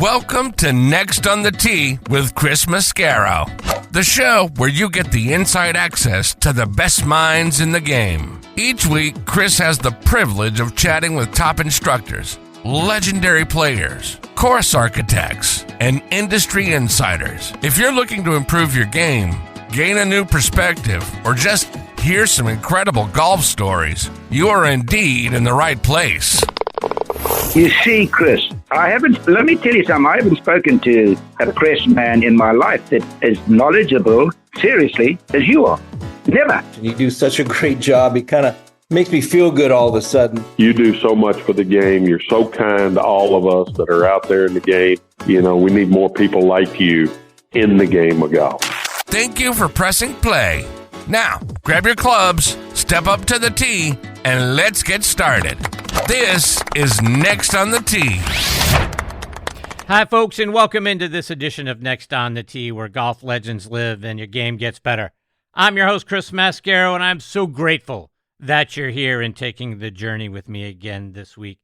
Welcome to Next on the Tee with Chris Mascaro, the show where you get the inside access to the best minds in the game. Each week, Chris has the privilege of chatting with top instructors, legendary players, course architects, and industry insiders. If you're looking to improve your game, gain a new perspective, or just hear some incredible golf stories, you are indeed in the right place. You see, Chris, let me tell you something. I haven't spoken to a press man in my life that is knowledgeable, seriously, as you are. Never. You do such a great job. It kind of makes me feel good all of a sudden. You do so much for the game. You're so kind to all of us that are out there in the game. You know, we need more people like you in the game of golf. Thank you for pressing play. Now, grab your clubs, step up to the tee, and let's get started. This is Next on the Tee. Hi, folks, and welcome into this edition of Next on the Tee, where golf legends live and your game gets better. I'm your host, Chris Mascaro, and I'm so grateful that you're here and taking the journey with me again this week.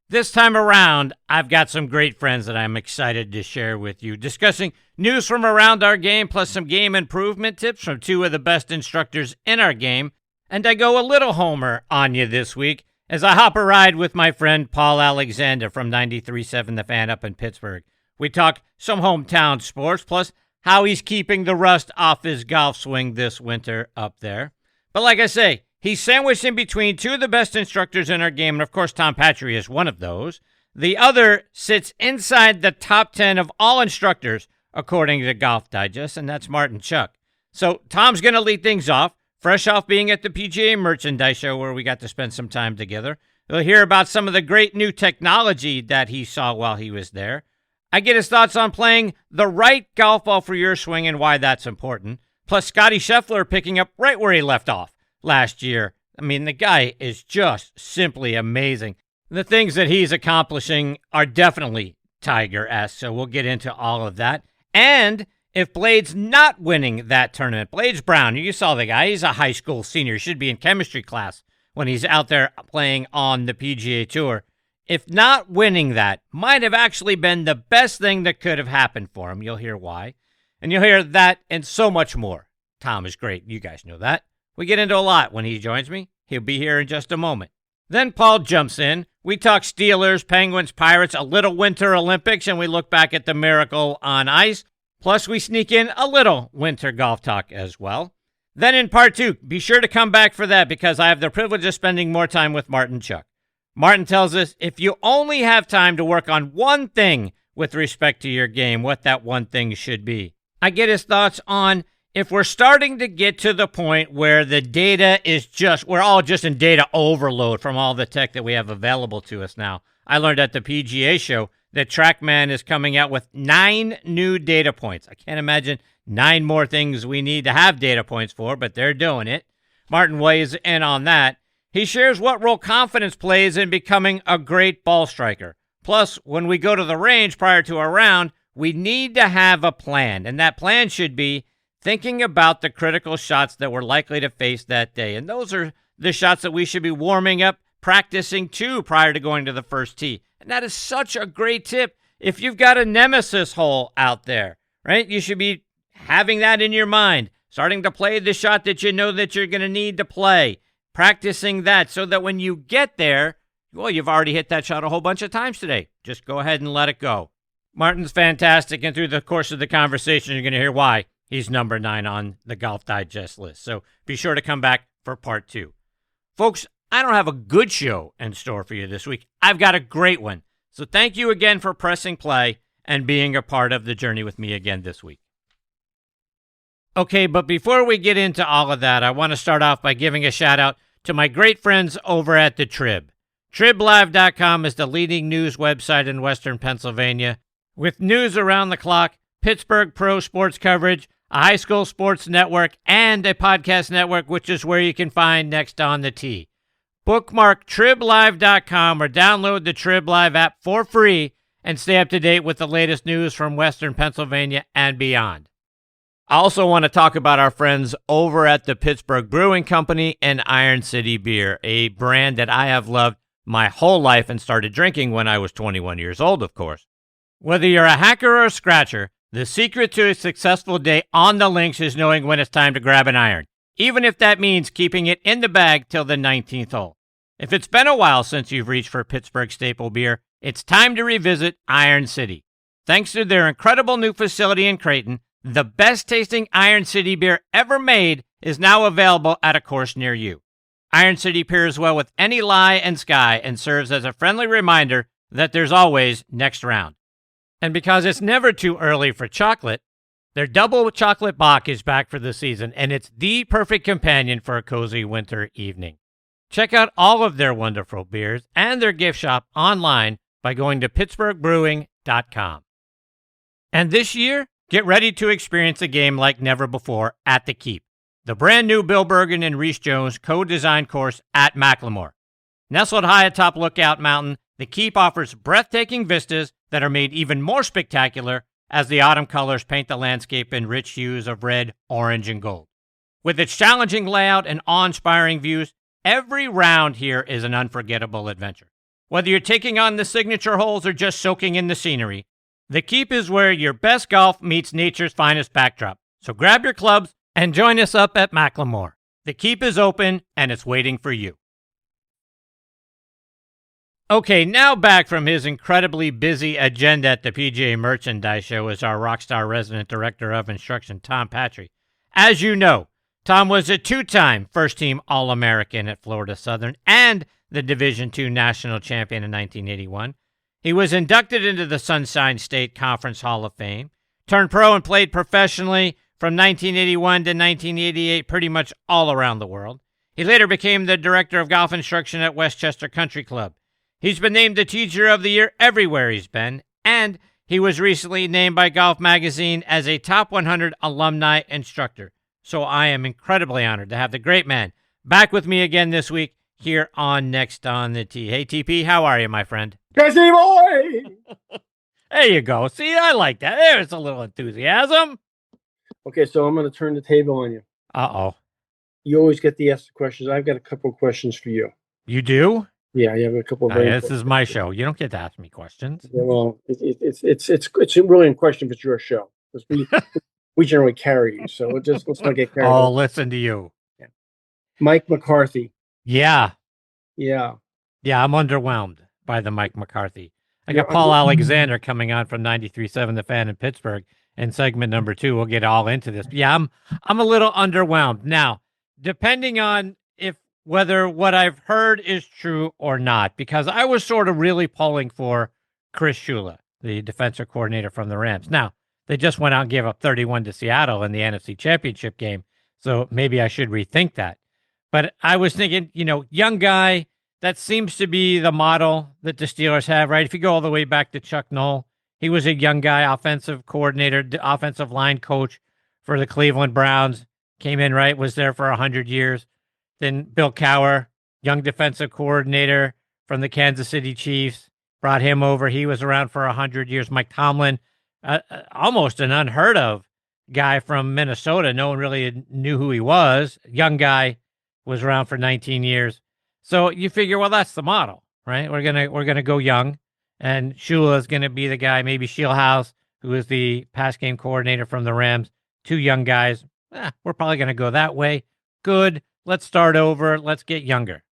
This time around, I've got some great friends that I'm excited to share with you, discussing news from around our game, plus some game improvement tips from two of the best instructors in our game. And I go a little homer on you this week as I hop a ride with my friend Paul Alexander from 93.7 The Fan up in Pittsburgh. We talk some hometown sports, plus how he's keeping the rust off his golf swing this winter up there. But like I say, he's sandwiched in between two of the best instructors in our game, and of course Tom Patri is one of those. The other sits inside the top 10 of all instructors, according to Golf Digest, and that's Martin Chuck. So Tom's going to lead things off, fresh off being at the PGA Merchandise Show where we got to spend some time together. We'll hear about some of the great new technology that he saw while he was there. I get his thoughts on playing the right golf ball for your swing and why that's important. Plus Scotty Scheffler picking up right where he left off last year. I mean, the guy is just simply amazing. The things that he's accomplishing are definitely Tiger-esque, so we'll get into all of that. And if Blade's not winning that tournament, Blade's Brown, you saw the guy, he's a high school senior, should be in chemistry class when he's out there playing on the PGA Tour. If not winning that, might have actually been the best thing that could have happened for him. You'll hear why. And you'll hear that and so much more. Tom is great. You guys know that. We get into a lot when he joins me. He'll be here in just a moment. Then Paul jumps in. We talk Steelers, Penguins, Pirates, a little Winter Olympics, and we look back at the miracle on ice. Plus, we sneak in a little winter golf talk as well. Then in part two, be sure to come back for that because I have the privilege of spending more time with Martin Chuck. Martin tells us if you only have time to work on one thing with respect to your game, what that one thing should be. I get his thoughts on if we're starting to get to the point where the data is we're all just in data overload from all the tech that we have available to us now. I learned at the PGA show that TrackMan is coming out with 9 new data points. I can't imagine 9 more things we need to have data points for, but they're doing it. Martin weighs in on that. He shares what role confidence plays in becoming a great ball striker. Plus, when we go to the range prior to a round, we need to have a plan, and that plan should be thinking about the critical shots that we're likely to face that day. And those are the shots that we should be warming up, practicing too prior to going to the first tee. And that is such a great tip if you've got a nemesis hole out there, right? You should be having that in your mind, starting to play the shot that you know that you're going to need to play, practicing that so that when you get there, well, you've already hit that shot a whole bunch of times today. Just go ahead and let it go. Martin's fantastic, and through the course of the conversation, you're going to hear why he's number 9 on the Golf Digest list. So be sure to come back for part 2. Folks, I don't have a good show in store for you this week. I've got a great one. So thank you again for pressing play and being a part of the journey with me again this week. Okay, but before we get into all of that, I want to start off by giving a shout out to my great friends over at the Trib. TribLive.com is the leading news website in Western Pennsylvania with news around the clock, Pittsburgh pro sports coverage, a high school sports network, and a podcast network, which is where you can find Next on the Tee. Bookmark TribLive.com or download the Trib Live app for free and stay up to date with the latest news from Western Pennsylvania and beyond. I also want to talk about our friends over at the Pittsburgh Brewing Company and Iron City Beer, a brand that I have loved my whole life and started drinking when I was 21 years old, of course. Whether you're a hacker or a scratcher, the secret to a successful day on the links is knowing when it's time to grab an iron, even if that means keeping it in the bag till the 19th hole. If it's been a while since you've reached for Pittsburgh staple beer, it's time to revisit Iron City. Thanks to their incredible new facility in Creighton, the best-tasting Iron City beer ever made is now available at a course near you. Iron City pairs well with any lie and sky and serves as a friendly reminder that there's always next round. And because it's never too early for chocolate, their double chocolate Bock is back for the season, and it's the perfect companion for a cozy winter evening. Check out all of their wonderful beers and their gift shop online by going to pittsburghbrewing.com. And this year, get ready to experience a game like never before at the Keep, the brand new Bill Bergen and Reese Jones co-designed course at Macklemore. Nestled high atop Lookout Mountain, the Keep offers breathtaking vistas that are made even more spectacular as the autumn colors paint the landscape in rich hues of red, orange, and gold. With its challenging layout and awe-inspiring views, every round here is an unforgettable adventure. Whether you're taking on the signature holes or just soaking in the scenery, the Keep is where your best golf meets nature's finest backdrop. So grab your clubs and join us up at Macklemore. The Keep is open and it's waiting for you. Okay, now back from his incredibly busy agenda at the PGA Merchandise Show is our Rockstar Resident Director of Instruction, Tom Patri. As you know, Tom was a two-time first-team All-American at Florida Southern and the Division II National Champion in 1981. He was inducted into the Sunshine State Conference Hall of Fame, turned pro and played professionally from 1981 to 1988 pretty much all around the world. He later became the Director of Golf Instruction at Westchester Country Club. He's been named the Teacher of the Year everywhere he's been, and he was recently named by Golf Magazine as a Top 100 Alumni Instructor. So I am incredibly honored to have the great man back with me again this week here on Next on the Tee. Hey, TP, how are you, my friend? Jesse boy! There you go. See, I like that. There's a little enthusiasm. Okay, so I'm going to turn the table on you. Uh-oh. You always get the ask the questions. I've got a couple of questions for you. You do? Yeah, you have a couple of This is my show. You don't get to ask me questions. Yeah, well, it's really in question if it's your show. Because we generally carry you, so let's not get carried away. Oh, listen to you. Yeah. Mike McCarthy. Yeah. Yeah. Yeah, I'm underwhelmed by the Mike McCarthy. I got Paul Alexander coming on from 93.7 The Fan in Pittsburgh in segment number 2. We'll get all into this. Yeah, I'm a little underwhelmed. Now, depending on whether what I've heard is true or not, because I was sort of really pulling for Chris Shula, the defensive coordinator from the Rams. Now, they just went out and gave up 31 to Seattle in the NFC Championship game, so maybe I should rethink that. But I was thinking, young guy, that seems to be the model that the Steelers have, right? If you go all the way back to Chuck Noll, he was a young guy, offensive coordinator, offensive line coach for the Cleveland Browns, came in, right, was there for 100 years. Then Bill Cowher, young defensive coordinator from the Kansas City Chiefs, brought him over. He was around for 100 years. Mike Tomlin, almost an unheard of guy from Minnesota. No one really knew who he was. Young guy, was around for 19 years. So you figure, well, that's the model, right? We're gonna go young, and Shula is gonna be the guy. Maybe Shieldhouse, who is the pass game coordinator from the Rams. Two young guys. We're probably gonna go that way. Good. Let's start over. Let's get younger.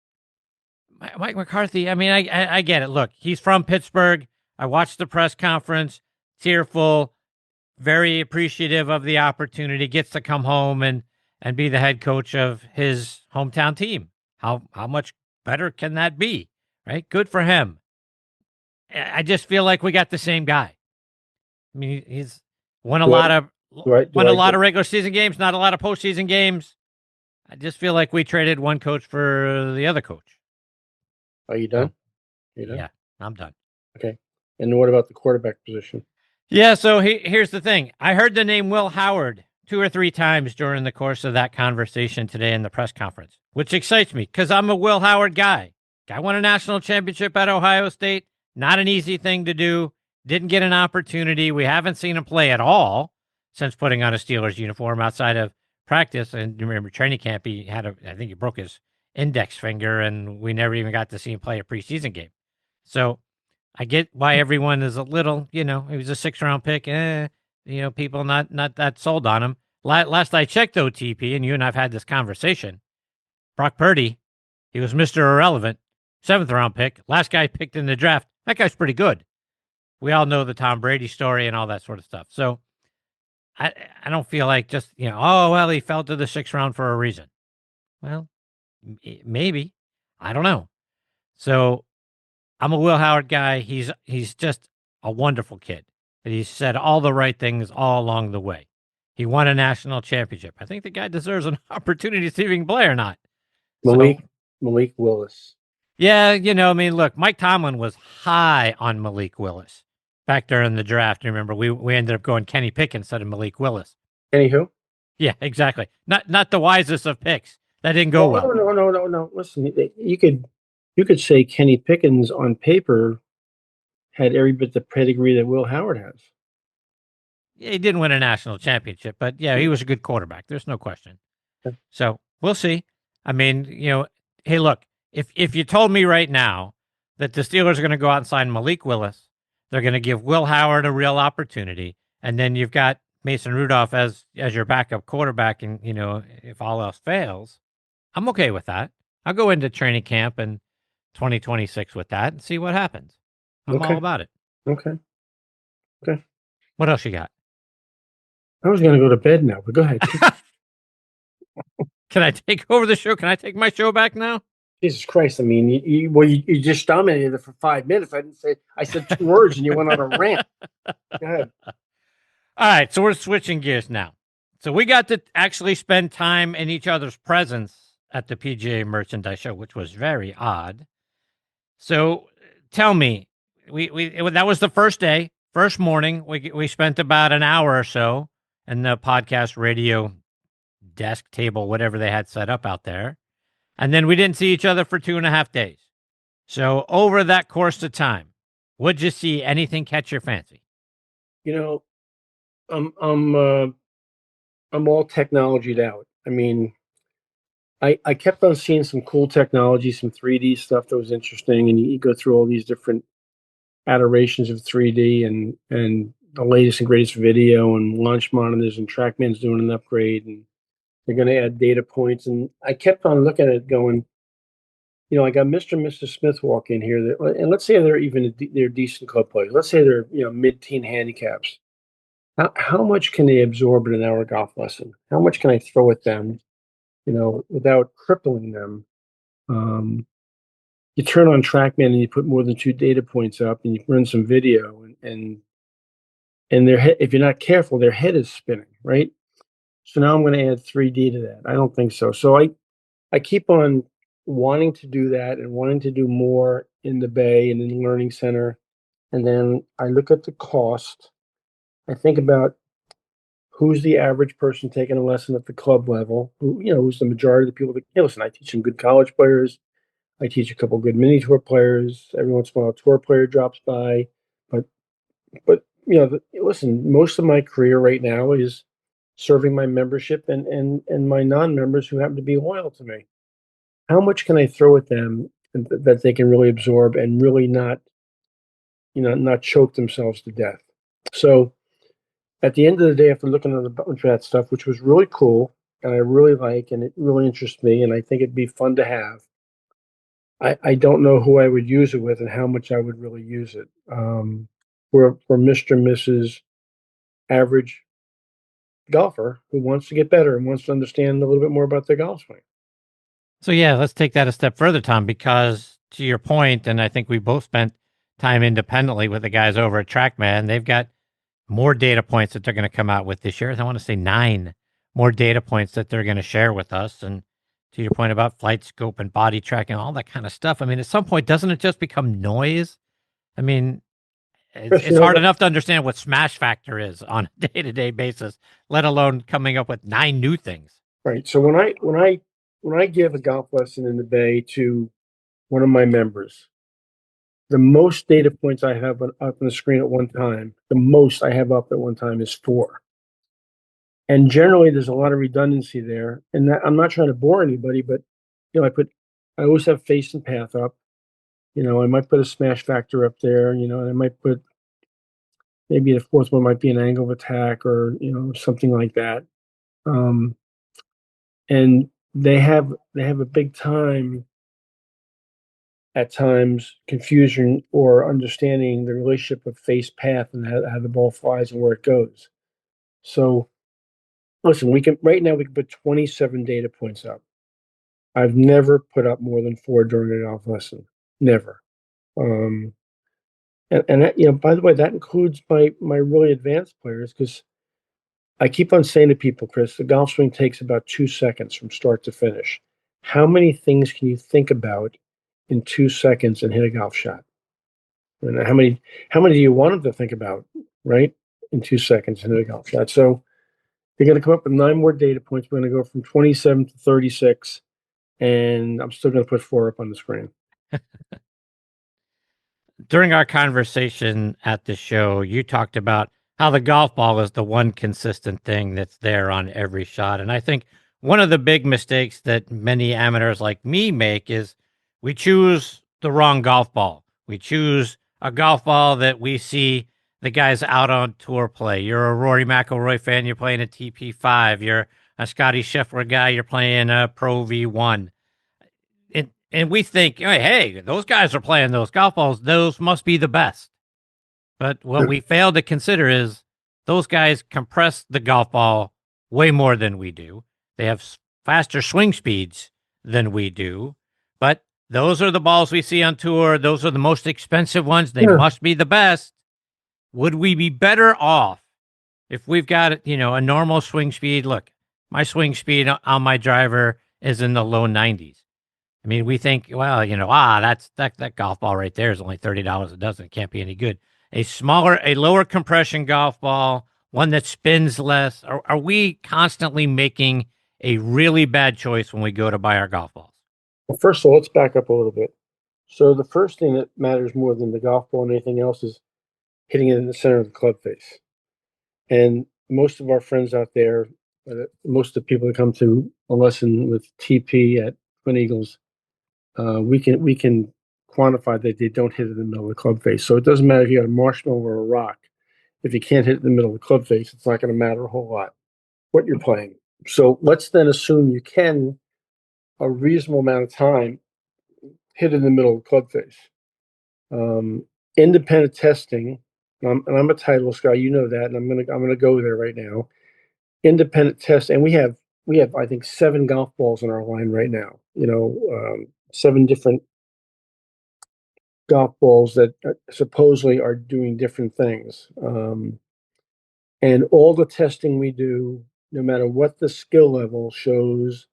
Mike McCarthy, I mean, I get it. Look, he's from Pittsburgh. I watched the press conference, tearful, very appreciative of the opportunity, gets to come home and be the head coach of his hometown team. How much better can that be, right? Good for him. I just feel like we got the same guy. I mean, he's won a lot of regular season games, not a lot of postseason games. I just feel like we traded one coach for the other coach. Are you done? Yeah, I'm done. Okay. And what about the quarterback position? Yeah, so here's the thing. I heard the name Will Howard 2 or 3 times during the course of that conversation today in the press conference, which excites me because I'm a Will Howard guy. Guy won a national championship at Ohio State. Not an easy thing to do. Didn't get an opportunity. We haven't seen him play at all since putting on a Steelers uniform outside of practice. And remember, training camp, I think he broke his index finger, and we never even got to see him play a preseason game. So I get why everyone is a little, he was a 6th-round pick. People not that sold on him. Last I checked, though, TP, and you and I've had this conversation, Brock Purdy, he was Mr. Irrelevant, 7th-round pick. Last guy picked in the draft. That guy's pretty good. We all know the Tom Brady story and all that sort of stuff. So I don't feel like just, he fell to the 6th round for a reason. Well, maybe. I don't know. So I'm a Will Howard guy. He's just a wonderful kid. And he's said all the right things all along the way. He won a national championship. I think the guy deserves an opportunity to see if he can play or not. Malik Willis. Yeah, look, Mike Tomlin was high on Malik Willis back during the draft. Remember, we ended up going Kenny Pickett instead of Malik Willis. Kenny who? Yeah, exactly. Not the wisest of picks. That didn't go well. No. Listen, you could say Kenny Pickens on paper had every bit the pedigree that Will Howard has. Yeah, he didn't win a national championship, but yeah, he was a good quarterback. There's no question. Okay. So we'll see. I mean, hey, look, if you told me right now that the Steelers are going to go out and sign Malik Willis, they're going to give Will Howard a real opportunity, and then you've got Mason Rudolph as your backup quarterback, and if all else fails, I'm okay with that. I'll go into training camp in 2026 with that and see what happens. I'm all about it. Okay. What else you got? I was going to go to bed now, but go ahead. Can I take over the show? Can I take my show back now? Jesus Christ! I mean, you just dominated it for 5 minutes. I said 2 words, and you went on a rant. Go ahead. All right, so we're switching gears now. So we got to actually spend time in each other's presence at the PGA Merchandise Show, which was very odd. So tell me, that was the first day, first morning. We spent about an hour or so in the podcast radio desk table, whatever they had set up out there. And then we didn't see each other for 2.5 days. So over that course of time, would you see anything catch your fancy? I'm all technologied out. I mean, I kept on seeing some cool technology, some 3D stuff that was interesting, and you go through all these different adorations of 3D and the latest and greatest video and launch monitors, and TrackMan's doing an upgrade, and they're going to add data points. And I kept on looking at it going, I got Mr. and Mrs. Smith walk in here, and let's say they're decent club players. Let's say they're mid-teen handicaps. How much can they absorb in an hour golf lesson? How much can I throw at them, without crippling them? You turn on TrackMan and you put more than 2 data points up, and you run some video, and their head, if you're not careful, their head is spinning, right? So now I'm going to add 3D to that. I don't think so. So I keep on wanting to do that and wanting to do more in the Bay and in the Learning Center. And then I look at the cost. I think about who's the average person taking a lesson at the club level, who's the majority of the people that, listen, I teach some good college players. I teach a couple good mini tour players. Every once in a while, a tour player drops by. But listen, most of my career right now is serving my membership and my non-members who happen to be loyal to me. How much can I throw at them that they can really absorb and really not choke themselves to death? So at the end of the day, after looking at a bunch of that stuff, which was really cool and I really like, and it really interests me, and I think it'd be fun to have, I don't know who I would use it with and how much I would really use it. For Mr. and Mrs. average golfer who wants to get better and wants to understand a little bit more about their golf swing. So yeah, let's take that a step further, Tom, because to your point, and I think we both spent time independently with the guys over at TrackMan, they've got more data points that they're going to come out with this year. I want to say 9 more data points that they're going to share with us. And to your point about flight scope and body tracking, all that kind of stuff. I mean, at some point, doesn't it just become noise? I mean, it's hard enough to understand what smash factor is on a day-to-day basis, let alone coming up with 9 new things. Right. So when I give a golf lesson in the Bay to one of my members, the most data points I have up on the screen at one time, the most I have up at one time is 4. And generally, there's a lot of redundancy there. And I'm not trying to bore anybody, but I always have face and path up. I might put a smash factor up there, and I might put maybe the fourth one might be an angle of attack or, something like that. And they have a big time at times confusion or understanding the relationship of face path and how the ball flies and where it goes. So listen, right now we can put 27 data points up. I've never put up more than 4 during a golf lesson. Never. Um, and that, by the way, that includes my really advanced players, because I keep on saying to people, Chris, the golf swing takes about 2 seconds from start to finish. How many things can you think about in 2 seconds and hit a golf shot? And how many do you want them to think about, right? In 2 seconds and hit a golf shot. So you're going to come up with 9 more data points. We're going to go from 27 to 36, and I'm still going to put 4 up on the screen. During our conversation at the show, you talked about how the golf ball is the one consistent thing that's there on every shot. And I think one of the big mistakes that many amateurs like me make is we choose the wrong golf ball. We choose a golf ball that we see the guys out on tour play. You're a Rory McIlroy fan, you're playing a TP5. You're a Scotty Scheffler guy, you're playing a Pro V1. And we think, hey, those guys are playing those golf balls. Those must be the best. But what we fail to consider is those guys compress the golf ball way more than we do. They have faster swing speeds than we do. But those are the balls we see on tour. Those are the most expensive ones. They must be the best. Would we be better off if we've got, a normal swing speed? Look, my swing speed on my driver is in the low 90s. I mean, we think, well, that golf ball right there is only $30 a dozen. It can't be any good. A lower compression golf ball, one that spins less. Are we constantly making a really bad choice when we go to buy our golf balls? Well, first of all, let's back up a little bit. So the first thing that matters more than the golf ball and anything else is hitting it in the center of the club face. And most of our friends out there, most of the people that come to a lesson with TP at Twin Eagles, we can quantify that they don't hit it in the middle of the club face. So it doesn't matter if you got a marshmallow or a rock. If you can't hit it in the middle of the club face, it's not going to matter a whole lot what you're playing. So let's then assume you can, a reasonable amount of time, hit it in the middle of the club face. Independent testing, and I'm a Titleist guy, you know that, and I'm gonna go there right now. Independent test, and we have I think 7 golf balls in our line right now. 7 different golf balls that supposedly are doing different things. And all the testing we do, no matter what the skill level, shows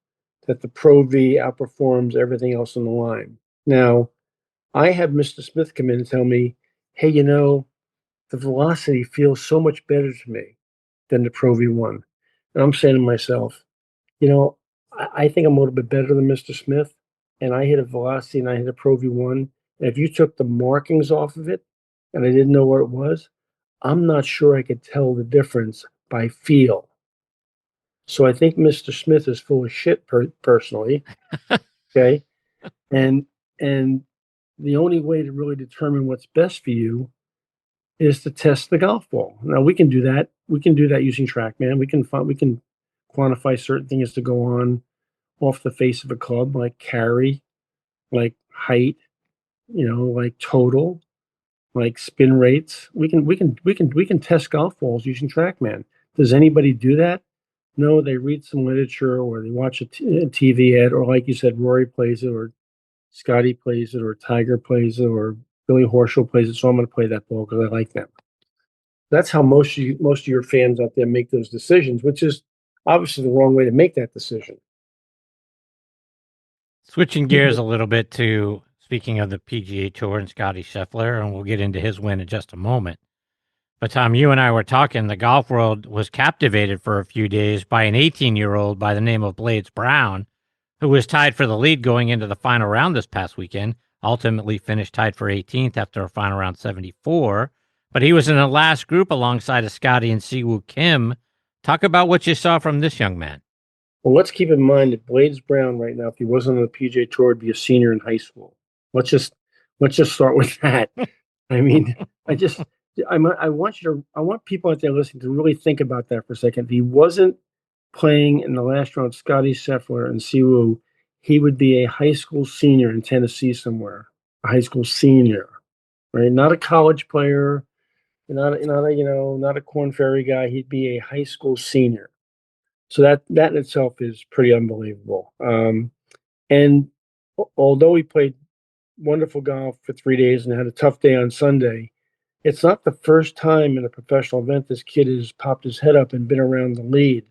that the Pro V outperforms everything else in the line. Now, I have Mr. Smith come in and tell me, hey, the velocity feels so much better to me than the Pro V1. And I'm saying to myself, I think I'm a little bit better than Mr. Smith, and I hit a velocity and I hit a Pro V1. And if you took the markings off of it and I didn't know what it was, I'm not sure I could tell the difference by feel. So I think Mr. Smith is full of shit personally. Okay. And the only way to really determine what's best for you is to test the golf ball. Now we can do that. We can do that using TrackMan. We can quantify certain things to go on off the face of a club, like carry, like height, like total, like spin rates. We can test golf balls using TrackMan. Does anybody do that? No, they read some literature or they watch a TV ad, or like you said, Rory plays it, or Scotty plays it, or Tiger plays it, or Billy Horschel plays it. So I'm going to play that ball because I like them. That's how most of your fans out there make those decisions, which is obviously the wrong way to make that decision. Switching gears a little bit to, speaking of the PGA Tour and Scotty Scheffler, and we'll get into his win in just a moment. But Tom, you and I were talking, the golf world was captivated for a few days by an 18-year-old by the name of Blades Brown, who was tied for the lead going into the final round this past weekend, ultimately finished tied for 18th after a final round 74. But he was in the last group alongside of Scotty and Siwoo Kim. Talk about what you saw from this young man. Well, let's keep in mind that Blades Brown right now, if he wasn't on the PGA Tour, would be a senior in high school. Let's just Let's just start with that. I mean, I want people out there listening to really think about that for a second. If he wasn't playing in the last round, Scotty Scheffler and Siwoo, he would be a high school senior in Tennessee somewhere. A high school senior, right? Not a college player, not a Corn Ferry guy. He'd be a high school senior. So that in itself is pretty unbelievable. And although he played wonderful golf for 3 days and had a tough day on Sunday, it's not the first time in a professional event this kid has popped his head up and been around the lead.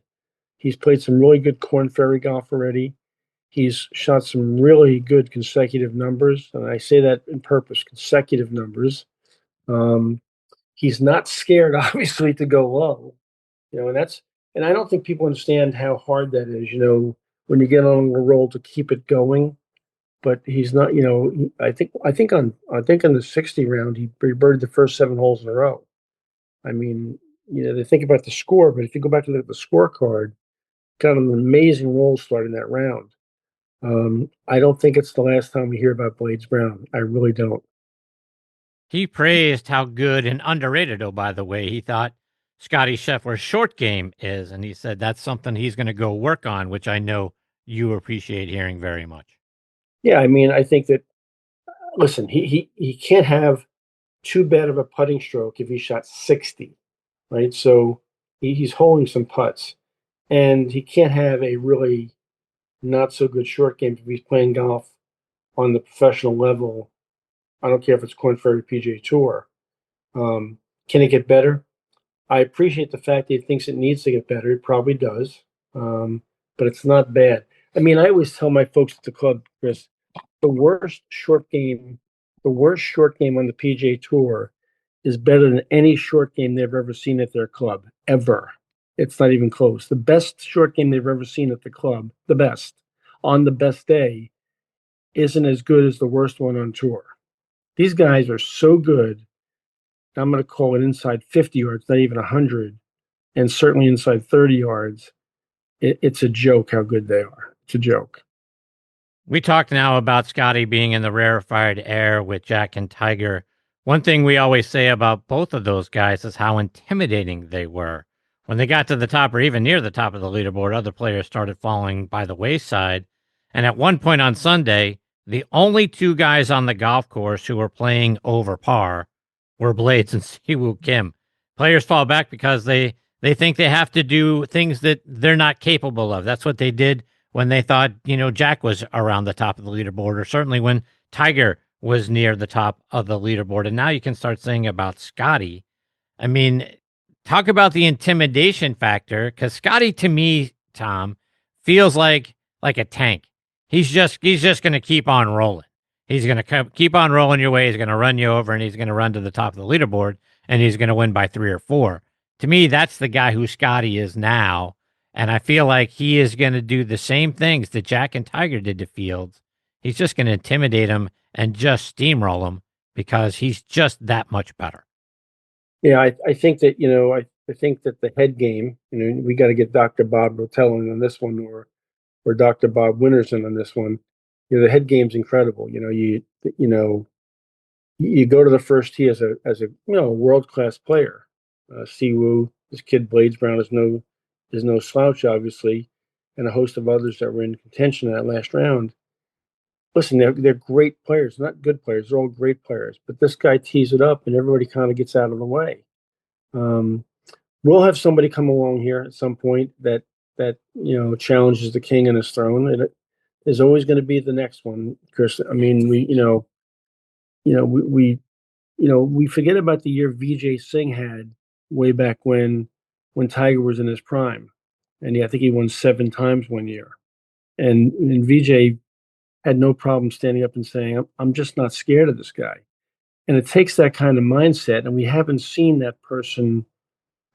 He's played some really good Corn Ferry golf already. He's shot some really good consecutive numbers, and I say that in purpose, consecutive numbers. He's not scared, obviously, to go low, and I don't think people understand how hard that is, when you get on a roll to keep it going. But he's not, I think on the 60 round, he birdied the first 7 holes in a row. I mean, they think about the score, but if you go back to the scorecard, got an amazing roll start in that round. I don't think it's the last time we hear about Blades Brown. I really don't. He praised how good and underrated, by the way, he thought Scotty Scheffler's short game is. And he said that's something he's going to go work on, which I know you appreciate hearing very much. Yeah, I mean, I think that, listen, he can't have too bad of a putting stroke if he shot 60, right? So he's holding some putts. And he can't have a really not so good short game if he's playing golf on the professional level. I don't care if it's Corn Ferry PGA Tour. Can it get better? I appreciate the fact that he thinks it needs to get better. It probably does, but it's not bad. I mean, I always tell my folks at the club, Chris, the worst short game on the PGA Tour is better than any short game they've ever seen at their club, ever. It's not even close. The best short game they've ever seen at the club, the best, on the best day, isn't as good as the worst one on tour. These guys are so good. I'm going to call it inside 50 yards, not even 100, and certainly inside 30 yards. It's a joke how good they are. It's a joke. We talked now about Scotty being in the rarefied air with Jack and Tiger. One thing we always say about both of those guys is how intimidating they were. When they got to the top or even near the top of the leaderboard, other players started falling by the wayside. And at one point on Sunday, the only 2 guys on the golf course who were playing over par were Blades and Siwoo Kim. Players fall back because they think they have to do things that they're not capable of. That's what they did when they thought, Jack was around the top of the leaderboard, or certainly when Tiger was near the top of the leaderboard. And now you can start saying about Scotty. I mean, talk about the intimidation factor, because Scotty, to me, Tom, feels like a tank. He's just going to keep on rolling. He's going to keep on rolling your way. He's going to run you over, and he's going to run to the top of the leaderboard, and he's going to win by 3 or 4. To me, that's the guy who Scotty is now. And I feel like he is going to do the same things that Jack and Tiger did to Fields. He's just going to intimidate him and just steamroll him because he's just that much better. Yeah, I think that, I think that the head game, we got to get Dr. Bob Rotellin on this one, or Dr. Bob Winterson on this one. The head game's incredible. You go to the first tee as a world-class player. Siwoo, this kid Blades Brown is no slouch, obviously, and a host of others that were in contention in that last round. Listen, they're great players, not good players. They're all great players. But this guy tees it up, and everybody kind of gets out of the way. We'll have somebody come along here at some point that challenges the king on his throne. It is always going to be the next one, Chris. I mean, we forget about the year Vijay Singh had way back when Tiger was in his prime, and I think he won 7 times one year, and Vijay had no problem standing up and saying, I'm just not scared of this guy. And it takes that kind of mindset, and we haven't seen that person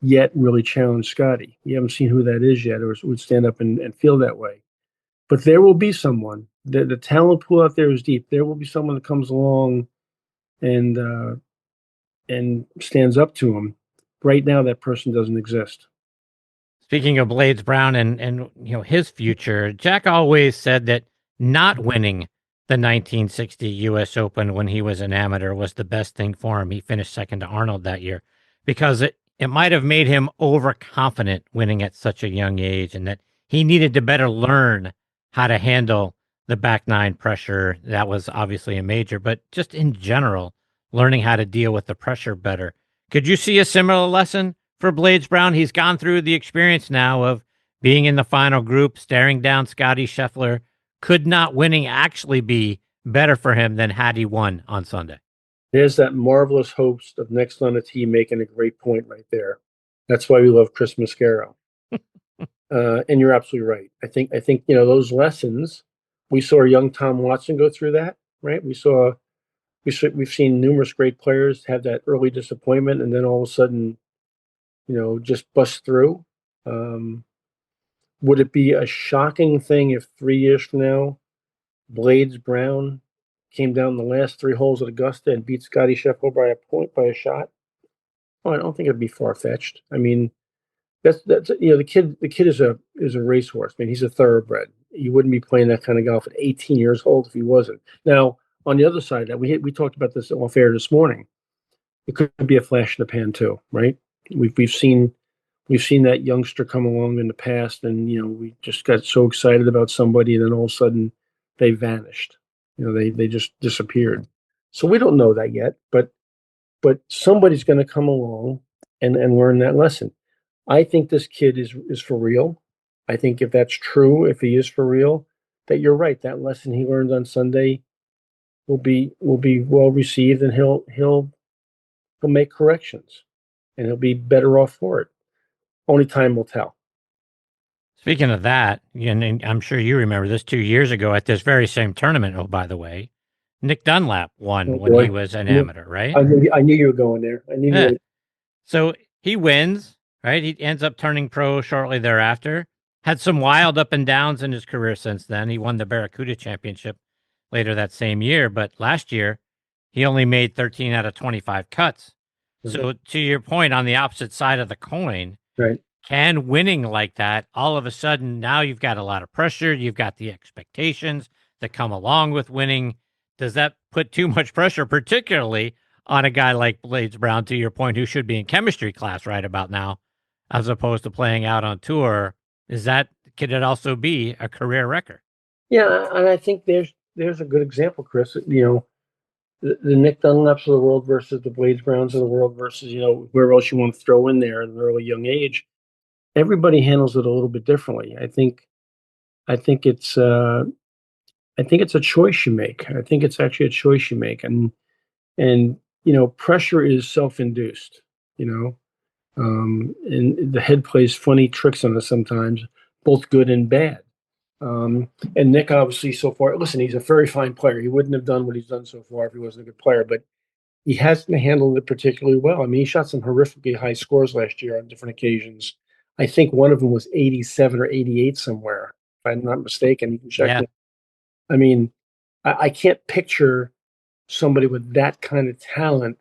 yet really challenge Scotty. We haven't seen who that is yet, or would stand up and feel that way. But there will be someone. The talent pool out there is deep. There will be someone that comes along and stands up to him. Right now, that person doesn't exist. Speaking of Blades Brown and his future, Jack always said that not winning the 1960 U.S. Open when he was an amateur was the best thing for him. He finished second to Arnold that year because it might have made him overconfident winning at such a young age, and that he needed to better learn how to handle the back nine pressure. That was obviously a major, but just in general, learning how to deal with the pressure better. Could you see a similar lesson for Blades Brown? He's gone through the experience now of being in the final group, staring down Scotty Scheffler. Could not winning actually be better for him than had he won on Sunday? There's that marvelous host of Next on the Tee making a great point right there. That's why we love Chris Mascaro. And you're absolutely right. I think those lessons. We saw young Tom Watson go through that, right? We've seen numerous great players have that early disappointment and then all of a sudden, just bust through. Would it be a shocking thing if 3 years from now, Blades Brown came down the last 3 holes at Augusta and beat Scotty Scheffler by a shot? Oh, I don't think it'd be far fetched. I mean, that's the kid is a racehorse. I mean, he's a thoroughbred. You wouldn't be playing that kind of golf at 18 years old if he wasn't. Now, on the other side of that, we talked about this off air this morning. It could be a flash in the pan too, right? We've seen that youngster come along in the past, and we just got so excited about somebody, and then all of a sudden they vanished. They just disappeared. So we don't know that yet, but somebody's going to come along and learn that lesson. I think this kid is for real. I think if that's true, if he is for real, that you're right. That lesson he learned on Sunday will be well received, and he'll make corrections, and he'll be better off for it. Only time will tell. Speaking of that, and I'm sure you remember this 2 years ago at this very same tournament. Oh, by the way, Nick Dunlap won when he was an amateur, right? I knew you were going there. I knew you were. So he wins, right? He ends up turning pro shortly thereafter. Had some wild up and downs in his career since then. He won the Barracuda Championship later that same year, but last year he only made 13 out of 25 cuts. Mm-hmm. So to your point, on the opposite side of the coin, right? Can winning like that, all of a sudden, now you've got a lot of pressure. You've got the expectations that come along with winning. Does that put too much pressure, particularly on a guy like Blades Brown, to your point, who should be in chemistry class right about now, as opposed to playing out on tour? Could it also be a career record? Yeah, and I think there's a good example, Chris. The Nick Dunlaps of the world versus the Blades Browns of the world versus where else you want to throw in there at an early young age. Everybody handles it a little bit differently. I think it's a choice you make. I think it's actually a choice you make, and pressure is self-induced. And the head plays funny tricks on us sometimes, both good and bad. And Nick, obviously, so far, listen, he's a very fine player. He wouldn't have done what he's done so far if he wasn't a good player, but he hasn't handled it particularly well. I mean, he shot some horrifically high scores last year on different occasions. I think one of them was 87 or 88 somewhere, if I'm not mistaken. You can check it. I mean, I can't picture somebody with that kind of talent.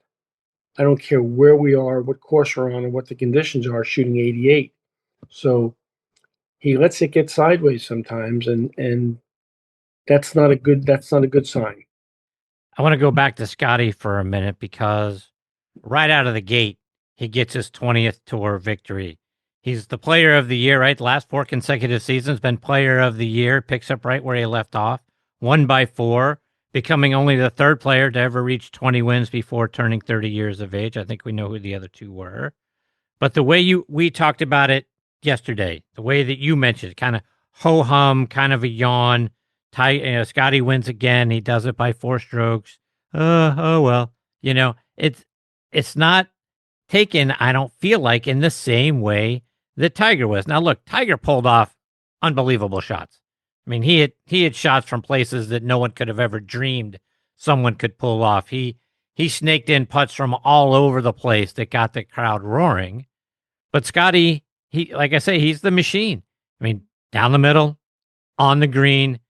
I don't care where we are, what course we're on, or what the conditions are, shooting 88. So he lets it get sideways sometimes, and that's not a good sign. I want to go back to Scotty for a minute, because right out of the gate, he gets his 20th tour victory. He's the player of the year, right? The last 4 consecutive seasons, been player of the year, picks up right where he left off, won by 4, becoming only the 3rd player to ever reach 20 wins before turning 30 years of age. I think we know who the other 2 were. But the way we talked about it yesterday, the way that you mentioned, kind of ho-hum, kind of a yawn. Scotty wins again. He does it by 4 strokes. Oh well. It's not taken, I don't feel like, in the same way that Tiger was. Now look, Tiger pulled off unbelievable shots. I mean, he had shots from places that no one could have ever dreamed someone could pull off. He snaked in putts from all over the place that got the crowd roaring. But Scotty, like I say, he's the machine. I mean, down the middle, on the green.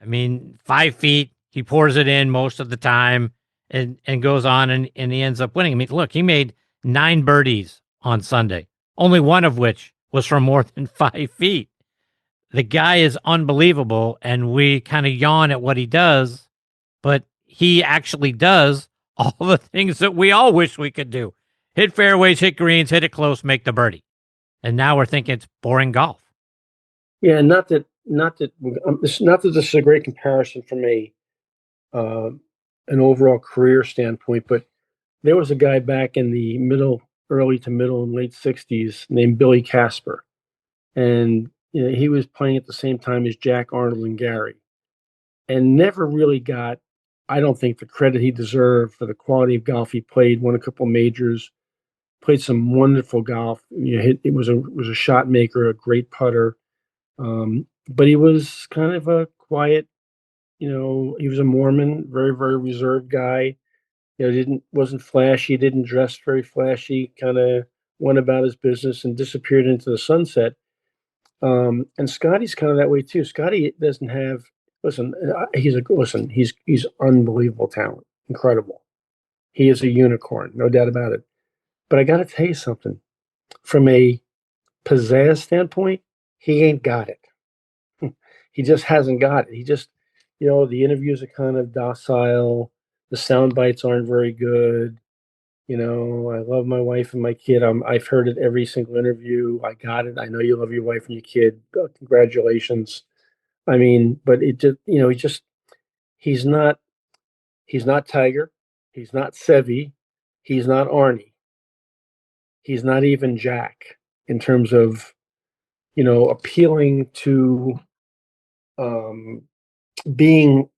I mean, 5 feet, he pours it in most of the time and goes on and he ends up winning. I mean, look, he made 9 birdies on Sunday, only one of which was from more than 5 feet. The guy is unbelievable, and we kind of yawn at what he does. but he actually does all the things that we all wish we could do. Hit fairways, hit greens, hit it close, make the birdie. And now we're thinking it's boring golf. Yeah, not that this is a great comparison from an overall career standpoint, but there was a guy back in the early to middle and late '60s named Billy Casper, and he was playing at the same time as Jack Arnold and Gary, and never really got, I don't think, the credit he deserved for the quality of golf he played. Won a couple majors, played some wonderful golf. It was a shot maker, a great putter. But he was kind of a quiet, he was a Mormon, very, very reserved guy. Wasn't flashy, didn't dress very flashy, kind of went about his business and disappeared into the sunset. And Scotty's kind of that way too. Scotty doesn't have, he's unbelievable talent, incredible. He is a unicorn, no doubt about it. But I got to tell you something, from a pizzazz standpoint, he ain't got it. He just hasn't got it. He just, the interviews are kind of docile. The sound bites aren't very good. I love my wife and my kid. I've heard it every single interview. I got it. I know you love your wife and your kid. Congratulations. I mean, but it just, he's not Tiger. He's not Seve. He's not Arnie. He's not even Jack in terms of, appealing to being,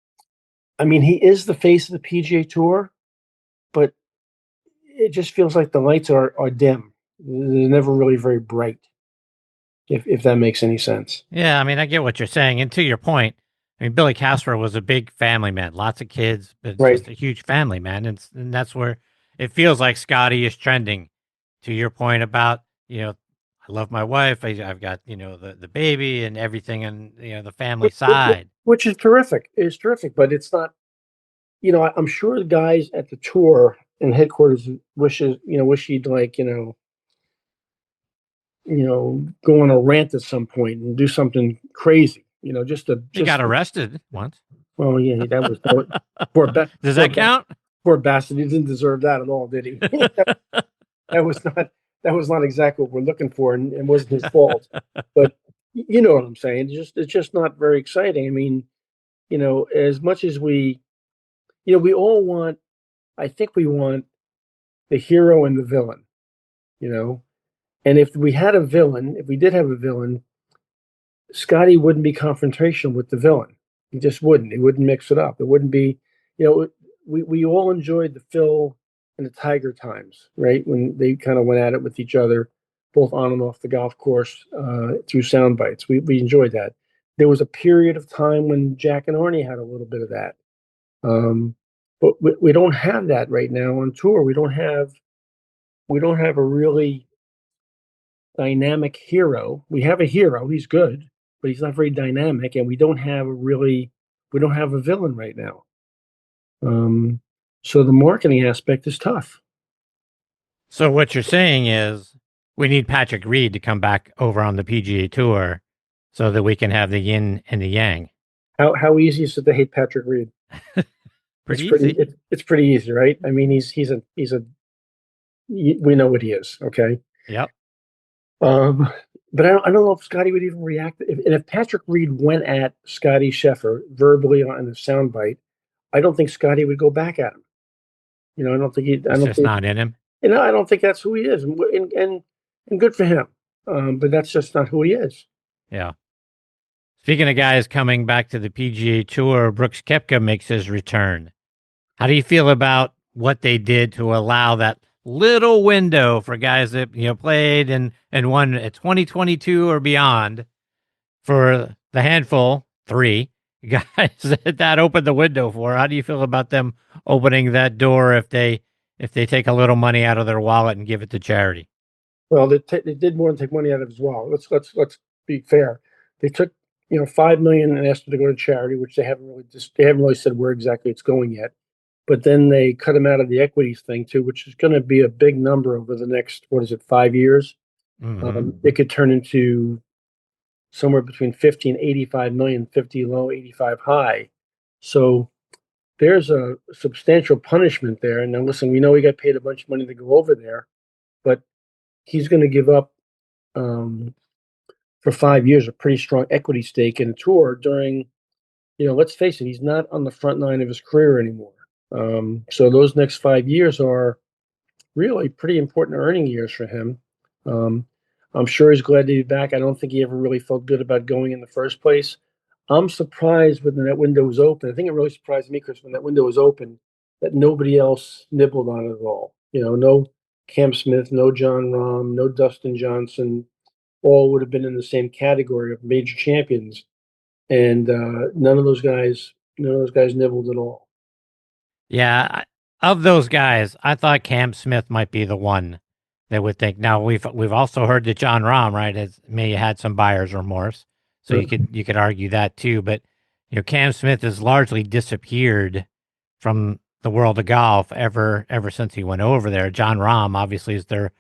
he is the face of the PGA Tour, but it just feels like the lights are dim. They're never really very bright, if that makes any sense. Yeah, I get what you're saying. And to your point, Billy Casper was a big family man, lots of kids, but Right. just a huge family man. And that's where it feels like Scotty is trending. To your point about, I love my wife. I've got, the baby and everything and, the family side. Which is terrific. It's terrific, but it's not, I'm sure the guys at the tour and headquarters wish he'd like, go on a rant at some point and do something crazy, He got arrested once. Well, yeah, that was poor Does that count? Poor bastard. He didn't deserve that at all, did he? That was not exactly what we're looking for, and wasn't his fault. But you know what I'm saying. It's just not very exciting. As much as we all want, I think we want the hero and the villain, and if we did have a villain, Scotty wouldn't be confrontational with the villain. He just wouldn't. He wouldn't mix it up. It wouldn't be, we all enjoyed the Phil and the Tiger times, right? When they kind of went at it with each other, both on and off the golf course, through sound bites. We enjoyed that. There was a period of time when Jack and Arnie had a little bit of that. But we don't have that right now on tour. We don't have a really dynamic hero. We have a hero. He's good, but he's not very dynamic. And we don't have a villain right now. So the marketing aspect is tough. So what you're saying is we need Patrick Reed to come back over on the PGA Tour so that we can have the yin and the yang. How easy is it to hate Patrick Reed? It's pretty easy, right? We know what he is. Okay. Yep. But I don't know if Scotty would even react. If Patrick Reed went at Scotty Scheffler verbally on the soundbite, I don't think Scotty would go back at him. I don't think it's just not in him. I don't think that's who he is, and good for him. But that's just not who he is. Yeah. Speaking of guys coming back to the PGA Tour, Brooks Koepka makes his return. How do you feel about what they did to allow that little window for guys that played and won at 2022 or beyond, for the handful, 3 guys that opened the window for? How do you feel about them opening that door if they take a little money out of their wallet and give it to charity? Well, they did more than take money out of his wallet. Let's be fair. They took $5 million and asked them to go to charity, which they haven't really said where exactly it's going yet. But then they cut him out of the equities thing too, which is going to be a big number over the next 5 years. Mm-hmm. It could turn into somewhere between 50 and 85 million, 50 low, 85 high. So there's a substantial punishment there. And now, listen, we know he got paid a bunch of money to go over there, but he's going to give up for 5 years a pretty strong equity stake in a tour during, let's face it, he's not on the front line of his career anymore. So those next 5 years are really pretty important earning years for him. I'm sure he's glad to be back. I don't think he ever really felt good about going in the first place. I'm surprised when that window was open. I think it really surprised me, Chris, when that window was open, that nobody else nibbled on it at all. No Cam Smith, no John Rahm, no Dustin Johnson. All would have been in the same category of major champions, and none of those guys nibbled at all. Yeah, of those guys, I thought Cam Smith might be the one that would think. Now we've also heard that John Rahm, right, may have had some buyer's remorse, so you could argue that too. But Cam Smith has largely disappeared from the world of golf ever since he went over there. John Rahm obviously is their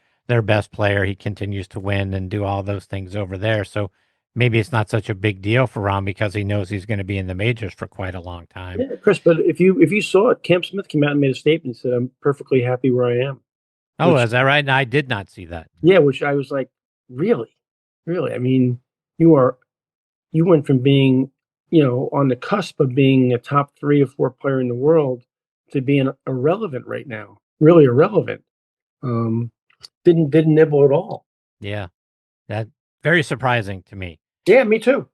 best player. He continues to win and do all those things over there. So maybe it's not such a big deal for Rahm because he knows he's going to be in the majors for quite a long time. Yeah, Chris, but if you saw it, Cam Smith came out and made a statement and said, "I'm perfectly happy where I am." Oh, is that right? No, I did not see that. Yeah, which I was like, really? I mean, you went from being, on the cusp of being a top 3 or 4 player in the world to being irrelevant right now. Really irrelevant. Didn't nibble at all. Yeah, that very surprising to me. Yeah, me too.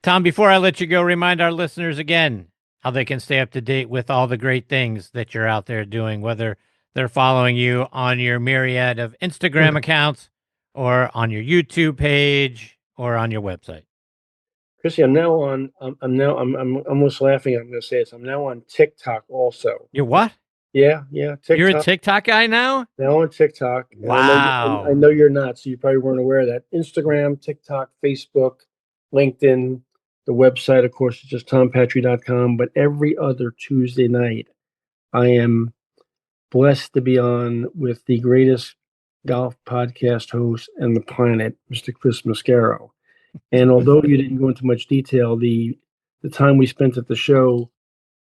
Tom, before I let you go, remind our listeners again how they can stay up to date with all the great things that you're out there doing, whether they're following you on your myriad of Instagram accounts or on your YouTube page or on your website. Chrissy, I'm almost laughing. I'm going to say this. I'm now on TikTok also. You're what? Yeah. TikTok. You're a TikTok guy now? Now on TikTok. Wow. I know you're not, so you probably weren't aware of that. Instagram, TikTok, Facebook, LinkedIn, the website, of course, is just tompatri.com. But every other Tuesday night, I am blessed to be on with the greatest golf podcast host on the planet, Mr. Chris Mascaro. And although you didn't go into much detail, the time we spent at the show,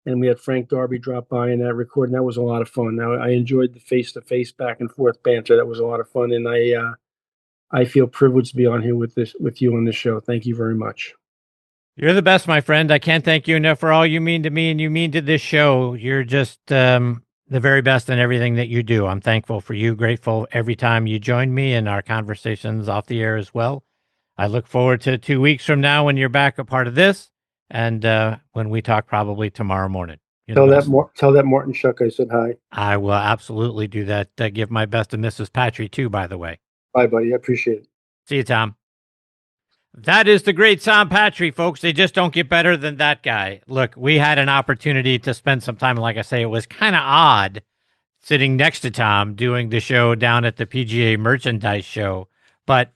and we had Frank Darby drop by in that recording, that was a lot of fun. Now, I enjoyed the face-to-face back and forth banter. That was a lot of fun, and I feel privileged to be on here with you on this show. Thank you very much. You're the best, my friend. I can't thank you enough for all you mean to me and you mean to this show. You're just the very best in everything that you do. I'm thankful for you, grateful every time you join me in our conversations off the air as well. I look forward to 2 weeks from now when you're back a part of this, and when we talk probably tomorrow morning. Tell that Martin Shuck I said hi. I will absolutely do that. Give my best to Mrs. Patri too, by the way. Bye, buddy. I appreciate it. See you, Tom. That is the great Tom Patri, folks. They just don't get better than that guy. Look, we had an opportunity to spend some time. Like I say, it was kind of odd sitting next to Tom doing the show down at the PGA Merchandise Show, but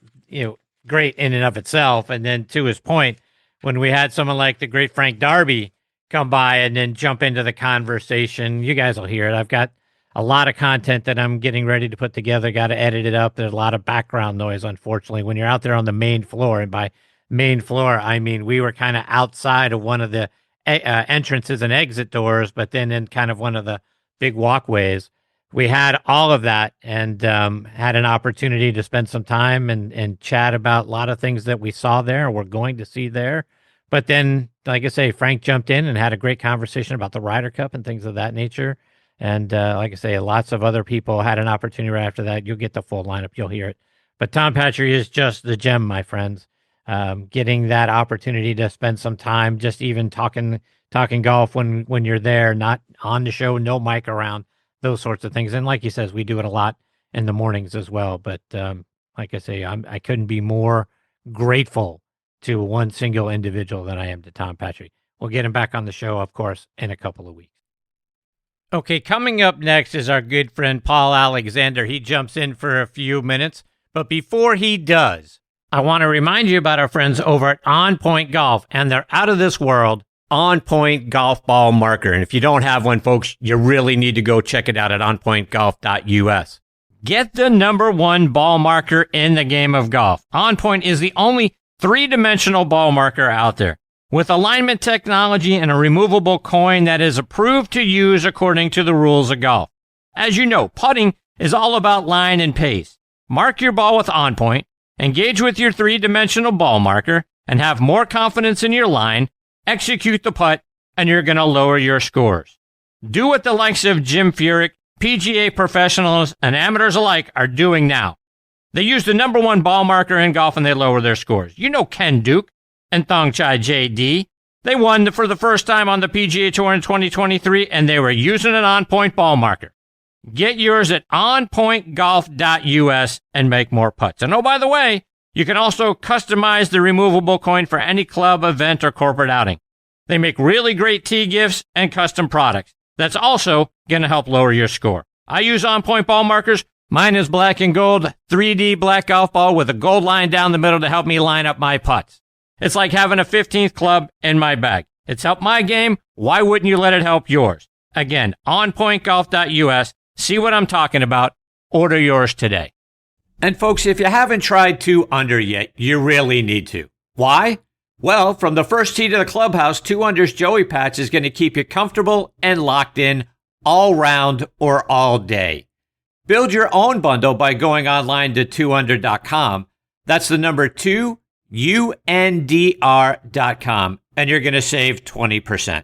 great in and of itself. And then to his point, when we had someone like the great Frank Darby come by and then jump into the conversation, you guys will hear it. I've got a lot of content that I'm getting ready to put together, got to edit it up. There's a lot of background noise, unfortunately, when you're out there on the main floor. And by main floor, I mean we were kind of outside of one of the entrances and exit doors, but then in kind of one of the big walkways. We had all of that and had an opportunity to spend some time and chat about a lot of things that we saw there or we're going to see there. But then, like I say, Frank jumped in and had a great conversation about the Ryder Cup and things of that nature. And like I say, lots of other people had an opportunity right after that. You'll get the full lineup. You'll hear it. But Tom Patri is just the gem, my friends. Getting that opportunity to spend some time just even talking golf when you're there, not on the show, no mic around, those sorts of things. And like he says, we do it a lot in the mornings as well. But like I say, I couldn't be more grateful to one single individual than I am to Tom Patri. We'll get him back on the show, of course, in a couple of weeks. Okay, coming up next is our good friend Paul Alexander. He jumps in for a few minutes. But before he does, I want to remind you about our friends over at On Point Golf and their out-of-this-world On Point Golf Ball Marker. And if you don't have one, folks, you really need to go check it out at onpointgolf.us. Get the #1 ball marker in the game of golf. On Point is the only 3-dimensional ball marker out there. with alignment technology and a removable coin that is approved to use according to the rules of golf. As you know, putting is all about line and pace. Mark your ball with OnPoint, engage with your three-dimensional ball marker, and have more confidence in your line, execute the putt, and you're going to lower your scores. Do what the likes of Jim Furyk, PGA professionals, and amateurs alike are doing now. They use the number one ball marker in golf and they lower their scores. You know Ken Duke and Thongchai JD. They won for the first time on the PGA Tour in 2023, and they were using an OnPoint ball marker. Get yours at onpointgolf.us and make more putts. And oh, by the way, you can also customize the removable coin for any club, event, or corporate outing. They make really great tee gifts and custom products. That's also going to help lower your score. I use OnPoint ball markers. Mine is black and gold, 3D black golf ball with a gold line down the middle to help me line up my putts. It's like having a 15th club in my bag. It's helped my game. Why wouldn't you let it help yours? Again, onpointgolf.us. See what I'm talking about. Order yours today. And folks, if you haven't tried 2-Under yet, you really need to. Why? Well, from the first tee to the clubhouse, 2-Under's Joey Patch is going to keep you comfortable and locked in all round or all day. Build your own bundle by going online to 2under.com. That's the number 2UNDR.com, and you're going to save 20%.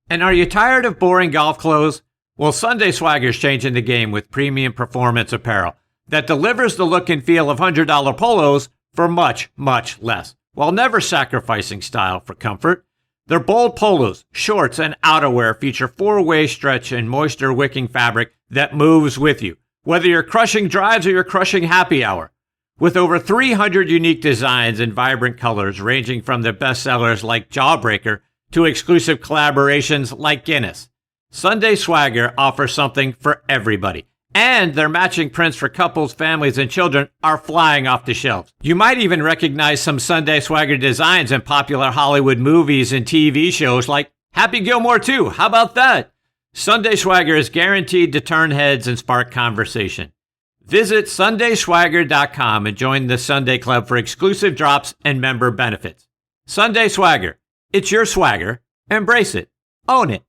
And are you tired of boring golf clothes? Well, Sunday Swagger's changing the game with premium performance apparel that delivers the look and feel of $100 polos for much, much less, while never sacrificing style for comfort. Their bold polos, shorts, and outerwear feature 4-way stretch and moisture-wicking fabric that moves with you, whether you're crushing drives or you're crushing happy hour. With over 300 unique designs and vibrant colors ranging from their bestsellers like Jawbreaker to exclusive collaborations like Guinness, Sunday Swagger offers something for everybody. And their matching prints for couples, families, and children are flying off the shelves. You might even recognize some Sunday Swagger designs in popular Hollywood movies and TV shows like Happy Gilmore 2. How about that? Sunday Swagger is guaranteed to turn heads and spark conversation. Visit sundayswagger.com and join the Sunday Club for exclusive drops and member benefits. Sunday Swagger. It's your swagger. Embrace it. Own it.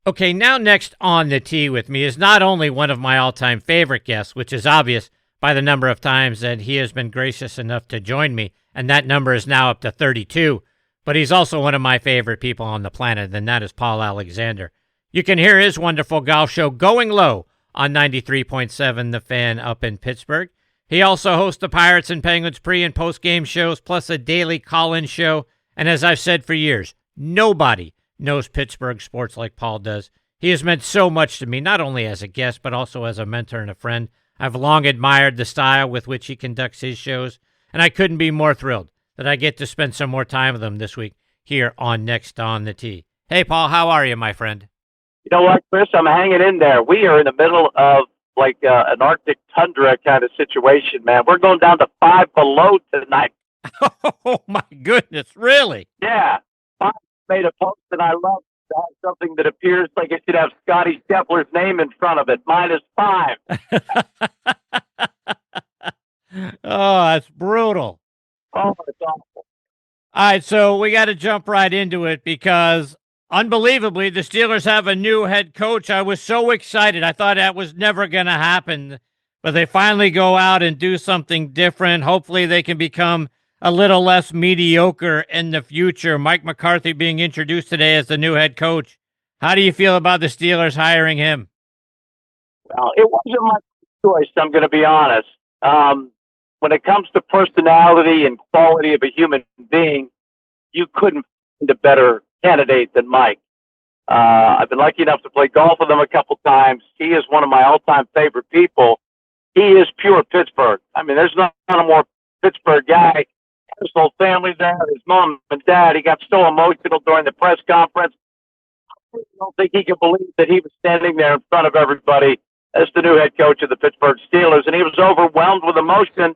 Okay, now next on the tee with me is not only one of my all-time favorite guests, which is obvious by the number of times that he has been gracious enough to join me, and that number is now up to 32, but he's also one of my favorite people on the planet, and that is Paul Alexander. You can hear his wonderful golf show Going Low on 93.7 The Fan up in Pittsburgh. He also hosts the Pirates and Penguins pre- and post-game shows, plus a daily call-in show, and as I've said for years, nobody knows Pittsburgh sports like Paul does. He has meant so much to me, not only as a guest, but also as a mentor and a friend. I've long admired the style with which he conducts his shows, and I couldn't be more thrilled that I get to spend some more time with him this week here on Next on the Tee. Hey, Paul, how are you, my friend? You know what, Chris? I'm hanging in there. We are in the middle of like an Arctic tundra kind of situation, man. We're going down to 5 below tonight. Oh, my goodness, really? Yeah. I made a post, and I love to have something that appears like it should have Scotty Scheffler's name in front of it. -5. Oh, that's brutal. Oh, it's awful. All right, so we got to jump right into it because, unbelievably, the Steelers have a new head coach. I was so excited. I thought that was never going to happen, but they finally go out and do something different. Hopefully they can become a little less mediocre in the future. Mike McCarthy being introduced today as the new head coach. How do you feel about the Steelers hiring him? Well, it wasn't my choice, I'm going to be honest. When it comes to personality and quality of a human being, you couldn't find a better candidate than Mike. I've been lucky enough to play golf with him a couple times. He is one of my all-time favorite people. He is pure Pittsburgh. I mean, there's not a more Pittsburgh guy. His whole family there, his mom and dad. He got so emotional during the press conference. I don't think he could believe that he was standing there in front of everybody as the new head coach of the Pittsburgh Steelers, and he was overwhelmed with emotion.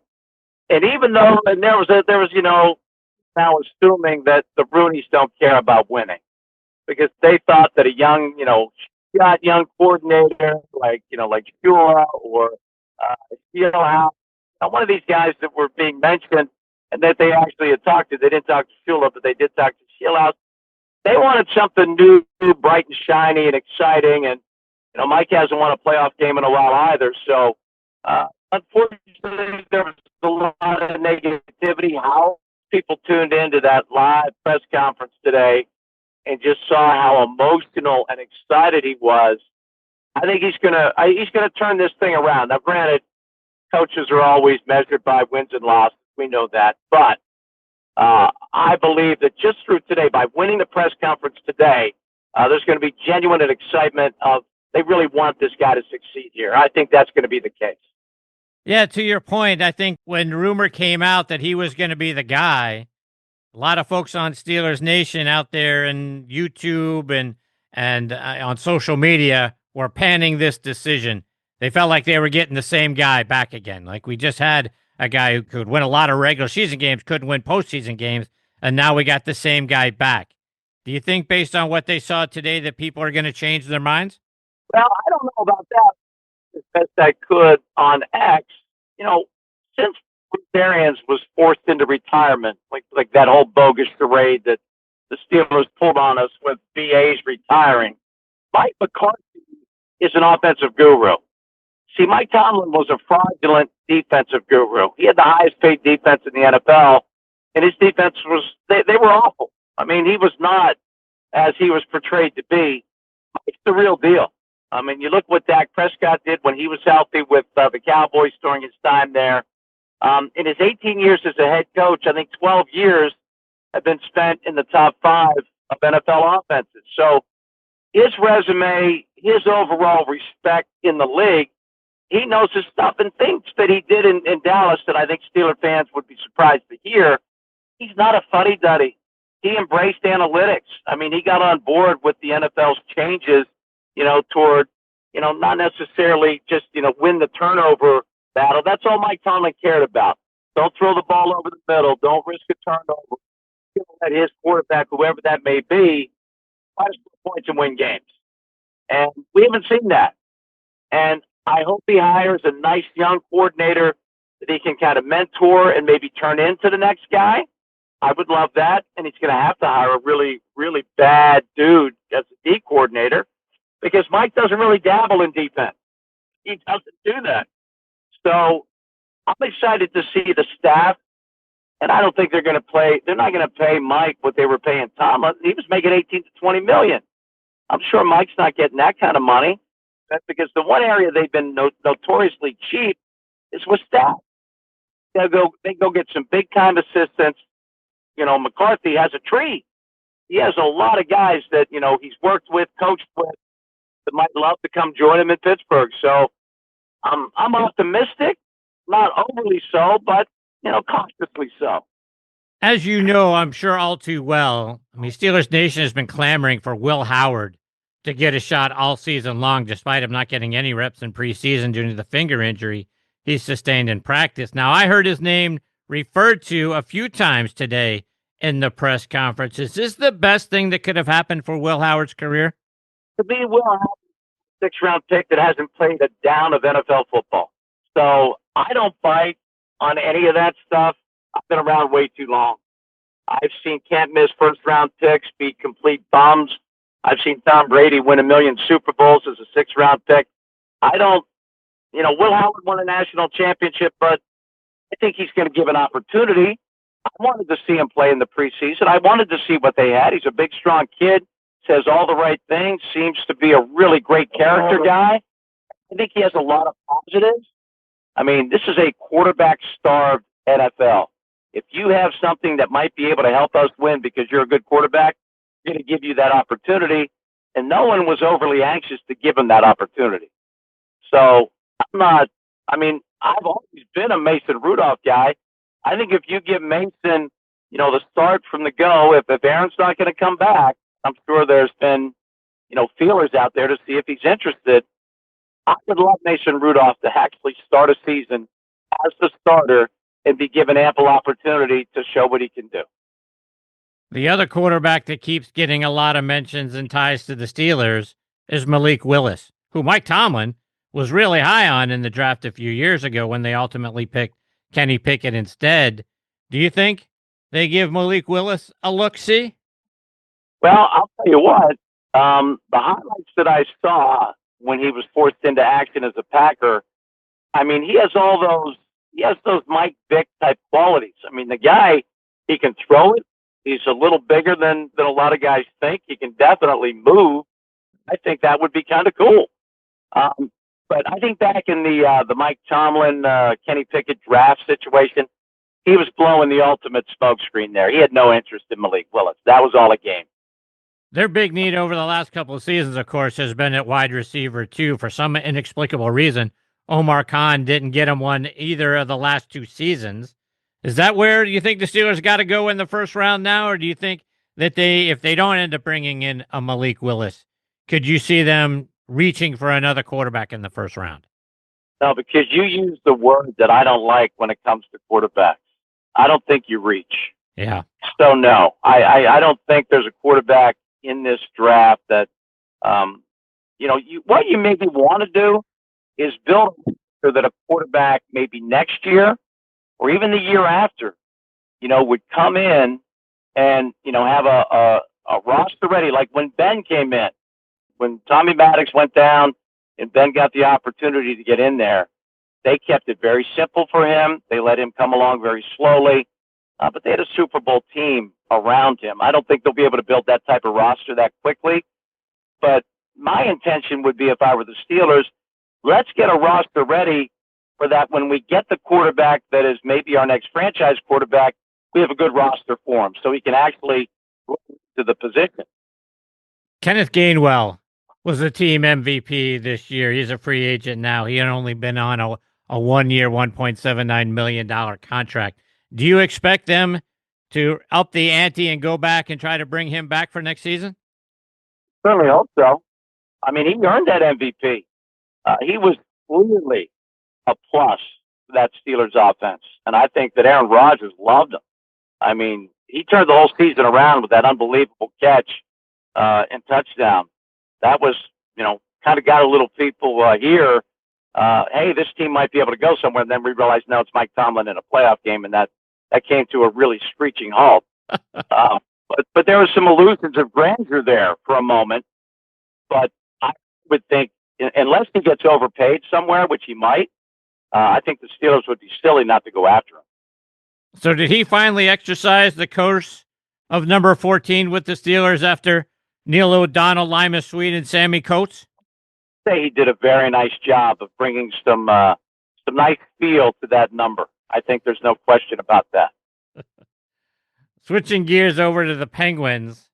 And even though there was, you know, now assuming that the Roonies don't care about winning because they thought that a young, young coordinator like Shula or one of these guys that were being mentioned and that they actually had talked to. They didn't talk to Shula, but they did talk to They wanted something new, bright and shiny and exciting. And, Mike hasn't won a playoff game in a while either. So, unfortunately, there was a lot of negativity. How people tuned into that live press conference today and just saw how emotional and excited he was. I think he's gonna turn this thing around. Now, granted, coaches are always measured by wins and losses. We know that, but I believe that just through today, by winning the press conference today, there's going to be genuine excitement of they really want this guy to succeed here. I think that's going to be the case. Yeah, to your point, I think when rumor came out that he was going to be the guy, a lot of folks on Steelers Nation out there and YouTube and on social media were panning this decision. They felt like they were getting the same guy back again. Like we just had a guy who could win a lot of regular season games, couldn't win postseason games, and now we got the same guy back. Do you think, based on what they saw today, that people are going to change their minds? Well, I don't know about that as best I could on X. Since Bruce Arians was forced into retirement, like that whole bogus charade that the Steelers pulled on us with BAs retiring, Mike McCarthy is an offensive guru. See, Mike Tomlin was a fraudulent defensive guru. He had the highest paid defense in the NFL, and his defense they were awful. I mean, he was not as he was portrayed to be. It's the real deal. I mean, you look what Dak Prescott did when he was healthy with the Cowboys during his time there. In his 18 years as a head coach, I think 12 years have been spent in the top 5 of NFL offenses. So his resume, his overall respect in the league, he knows his stuff and thinks that he did in Dallas that I think Steeler fans would be surprised to hear. He's not a fuddy-duddy. He embraced analytics. I mean, he got on board with the NFL's changes, toward, not necessarily just, win the turnover battle. That's all Mike Tomlin cared about. Don't throw the ball over the middle. Don't risk a turnover. Let his quarterback, whoever that may be, try to score points and win games. And we haven't seen that. And I hope he hires a nice young coordinator that he can kind of mentor and maybe turn into the next guy. I would love that. And he's going to have to hire a really, really bad dude as a D coordinator because Mike doesn't really dabble in defense. He doesn't do that. So I'm excited to see the staff. And I don't think they're not going to pay Mike what they were paying Tomlin. He was making 18 to 20 million. I'm sure Mike's not getting that kind of money. That's because the one area they've been notoriously cheap is with staff. They go get some big time assistants. McCarthy has a tree. He has a lot of guys that, he's worked with, coached with, that might love to come join him in Pittsburgh. So I'm optimistic, not overly so, but, cautiously so. As you know, I'm sure all too well, Steelers Nation has been clamoring for Will Howard to get a shot all season long, despite him not getting any reps in preseason due to the finger injury he sustained in practice. Now, I heard his name referred to a few times today in the press conference. Is this the best thing that could have happened for Will Howard's career? To be Will Howard, 6th-round pick that hasn't played a down of NFL football. So I don't bite on any of that stuff. I've been around way too long. I've seen can't-miss first-round picks be complete bums. I've seen Tom Brady win 1 million Super Bowls as a 6th-round pick. Will Howard won a national championship, but I think he's going to give an opportunity. I wanted to see him play in the preseason. I wanted to see what they had. He's a big, strong kid, says all the right things, seems to be a really great character guy. I think he has a lot of positives. I mean, this is a quarterback-starved NFL. If you have something that might be able to help us win because you're a good quarterback, we're going to give you that opportunity. And no one was overly anxious to give him that opportunity. So I've always been a Mason Rudolph guy. I think if you give Mason, the start from the go, if Aaron's not going to come back, I'm sure there's been, feelers out there to see if he's interested. I would love Mason Rudolph to actually start a season as the starter and be given ample opportunity to show what he can do. The other quarterback that keeps getting a lot of mentions and ties to the Steelers is Malik Willis, who Mike Tomlin was really high on in the draft a few years ago when they ultimately picked Kenny Pickett instead. Do you think they give Malik Willis a look-see? Well, I'll tell you what. The highlights that I saw when he was forced into action as a Packer, I mean, he has all those. He has those Mike Vick type qualities. I mean, the guy, he can throw it. He's a little bigger than a lot of guys think. He can definitely move. I think that would be kind of cool. But I think back in the Mike Tomlin, Kenny Pickett draft situation, he was blowing the ultimate smokescreen there. He had no interest in Malik Willis. That was all a game. Their big need over the last couple of seasons, of course, has been at wide receiver, too. For some inexplicable reason, Omar Khan didn't get him one either of the last 2 seasons. Is that where you think the Steelers got to go in the first round now, or do you think that if they don't end up bringing in a Malik Willis, could you see them reaching for another quarterback in the first round? No, because you use the word that I don't like when it comes to quarterbacks. I don't think you reach. Yeah. So, no, I don't think there's a quarterback in this draft that, what you maybe want to do is build so that a quarterback maybe next year or even the year after, would come in and, have a roster ready. Like when Ben came in, when Tommy Maddox went down and Ben got the opportunity to get in there, they kept it very simple for him. They let him come along very slowly, but they had a Super Bowl team around him. I don't think they'll be able to build that type of roster that quickly, but my intention would be, if I were the Steelers, let's get a roster ready for that. When we get the quarterback that is maybe our next franchise quarterback, we have a good roster for him so he can actually go to the position. Kenneth Gainwell was the team MVP this year. He's a free agent now. He had only been on a 1-year, $1.79 million contract. Do you expect them to up the ante and go back and try to bring him back for next season? Certainly hope so. I mean, he earned that MVP. He was clearly a plus to that Steelers offense. And I think that Aaron Rodgers loved him. I mean, he turned the whole season around with that unbelievable catch and touchdown. That was, kind of got a little people here. Hey, this team might be able to go somewhere. And then we realized, no, it's Mike Tomlin in a playoff game. And that came to a really screeching halt. But there were some illusions of grandeur there for a moment. But I would think, unless he gets overpaid somewhere, which he might, I think the Steelers would be silly not to go after him. So did he finally exercise the curse of number 14 with the Steelers after Neil O'Donnell, Lima Sweet, and Sammy Coates? Say he did a very nice job of bringing some nice feel to that number. I think there's no question about that. Switching gears over to the Penguins,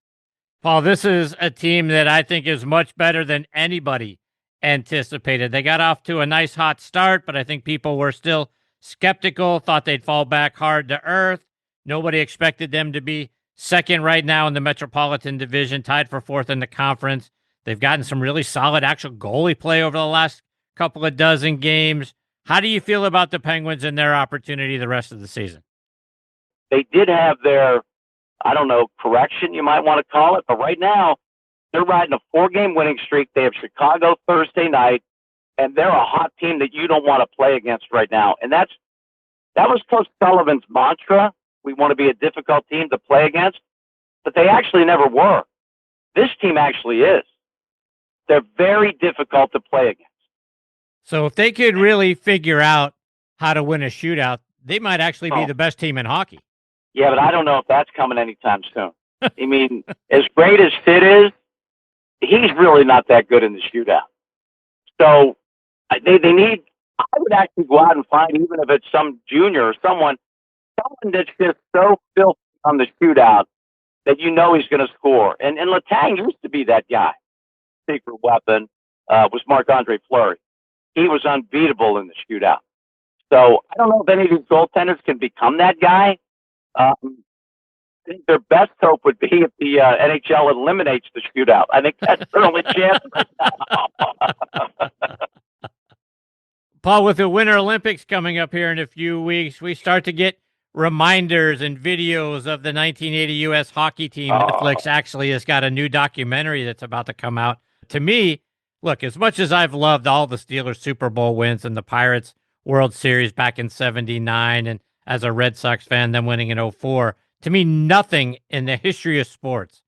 Paul, this is a team that I think is much better than anybody anticipated. They got off to a nice hot start, but I think people were still skeptical, thought they'd fall back hard to earth. Nobody expected them to be second right now in the Metropolitan Division, tied for 4th in the conference. They've gotten some really solid actual goalie play over the last couple of dozen games. How do you feel about the Penguins and their opportunity the rest of the season? They did have their, correction, you might want to call it, but right now they're riding a 4-game winning streak. They have Chicago Thursday night, and they're a hot team that you don't want to play against right now. And that was Coach Sullivan's mantra. We want to be a difficult team to play against, but they actually never were. This team actually is. They're very difficult to play against. So if they could really figure out how to win a shootout, they might actually be the best team in hockey. Yeah, but I don't know if that's coming anytime soon. I mean, as great as Sid is, he's really not that good in the shootout. So they need, I would actually go out and find, even if it's some junior or someone that's just so filthy on the shootout that he's going to score. And Letang used to be that guy. Secret weapon was Marc-Andre Fleury. He was unbeatable in the shootout. So I don't know if any of these goaltenders can become that guy. I think their best hope would be if the NHL eliminates the shootout. I think that's their only chance right now. Paul, with the Winter Olympics coming up here in a few weeks, we start to get reminders and videos of the 1980 U.S. hockey team. Netflix actually has got a new documentary that's about to come out. To me, look, as much as I've loved all the Steelers Super Bowl wins and the Pirates World Series back in '79, and as a Red Sox fan, them winning in '04, to me, nothing in the history of sports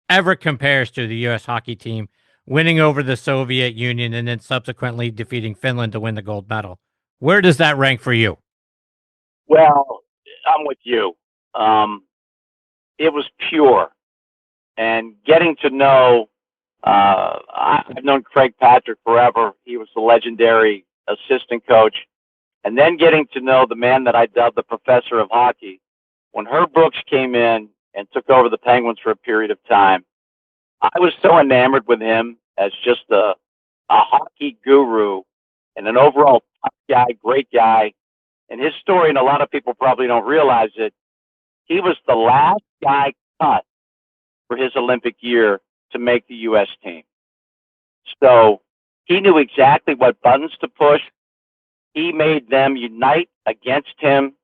ever compares to the U.S. hockey team winning over the Soviet Union and then subsequently defeating Finland to win the gold medal. Where does that rank for you? Well, I'm with you. It was pure. And getting to know, I've known Craig Patri forever. He was the legendary assistant coach. And then getting to know the man that I dubbed the professor of hockey. When Herb Brooks came in and took over the Penguins for a period of time, I was so enamored with him as just a hockey guru and an overall tough guy, great guy. And his story, and a lot of people probably don't realize it, he was the last guy cut for his Olympic year to make the U.S. team. So he knew exactly what buttons to push. He made them unite against him.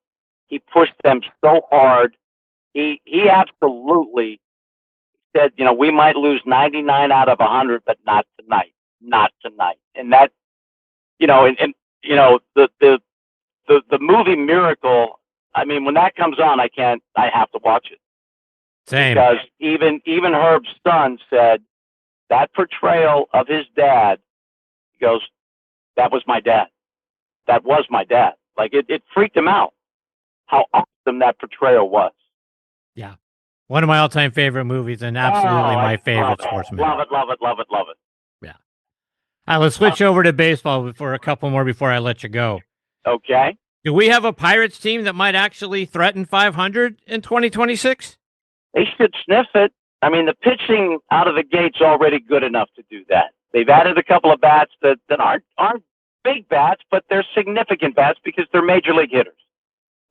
He pushed them so hard. He absolutely said, we might lose 99 out of 100, but not tonight. Not tonight. And that, the movie Miracle, I mean, when that comes on, I have to watch it. Same. Because even Herb's son said that portrayal of his dad, he goes, that was my dad. That was my dad. Like it freaked him out how awesome that portrayal was. Yeah. One of my all-time favorite movies and absolutely my favorite sports movie. Love it. Yeah. All right, let's switch over to baseball for a couple more before I let you go. Okay. Do we have a Pirates team that might actually threaten 500 in 2026? They should sniff it. I mean, the pitching out of the gate's already good enough to do that. They've added a couple of bats that aren't big bats, but they're significant bats because they're major league hitters.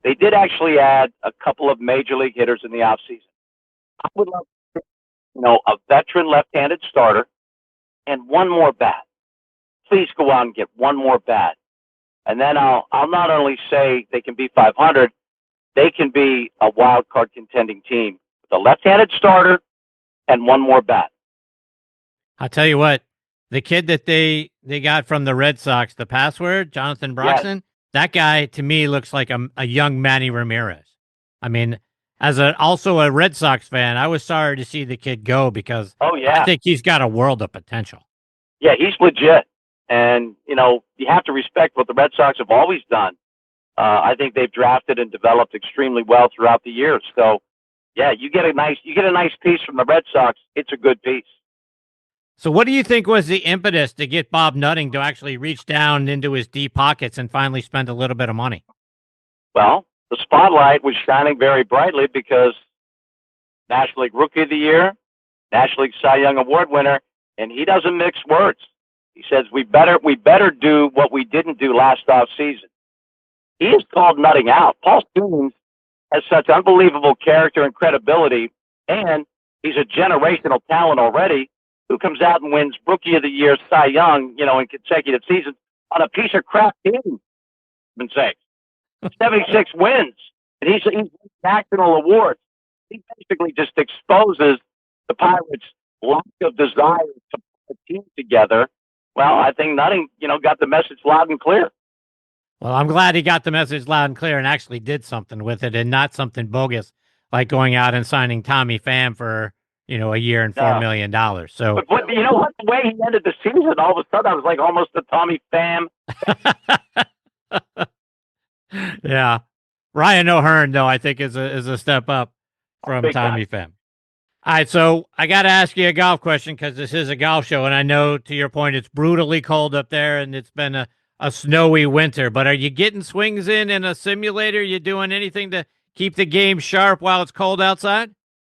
They did actually add a couple of major league hitters in the offseason. I would love, a veteran left-handed starter and one more bat. Please go out and get one more bat. And then I'll not only say they can be 500, they can be a wild card contending team with a left-handed starter and one more bat. I'll tell you what, the kid that they got from the Red Sox, the password, Jonathan Broxton, yes. That guy to me looks like a young Manny Ramirez. I mean, as also a Red Sox fan, I was sorry to see the kid go because I think he's got a world of potential. Yeah, he's legit. And, you have to respect what the Red Sox have always done. I think they've drafted and developed extremely well throughout the years. So, yeah, you get a nice piece from the Red Sox. It's a good piece. So what do you think was the impetus to get Bob Nutting to actually reach down into his deep pockets and finally spend a little bit of money? Well, the spotlight was shining very brightly because National League Rookie of the Year, National League Cy Young Award winner, and he doesn't mix words. He says we better do what we didn't do last off season. He has called Nutting out. Paul Stevens has such unbelievable character and credibility, and he's a generational talent already who comes out and wins Rookie of the Year, Cy Young, in consecutive seasons on a piece of crap team. Been saying 76 wins, and he's national awards. He basically just exposes the Pirates' lack of desire to put a team together. Well, I think Nutting, got the message loud and clear. Well, I'm glad he got the message loud and clear and actually did something with it and not something bogus like going out and signing Tommy Pham for, a year and $4 million. So, but you know what? The way he ended the season, all of a sudden I was like almost a Tommy Pham. Yeah. Ryan O'Hearn, though, I think is a step up from Tommy Pham. All right, so I got to ask you a golf question because this is a golf show, and I know, to your point, it's brutally cold up there, and it's been a snowy winter. But are you getting swings in a simulator? You doing anything to keep the game sharp while it's cold outside?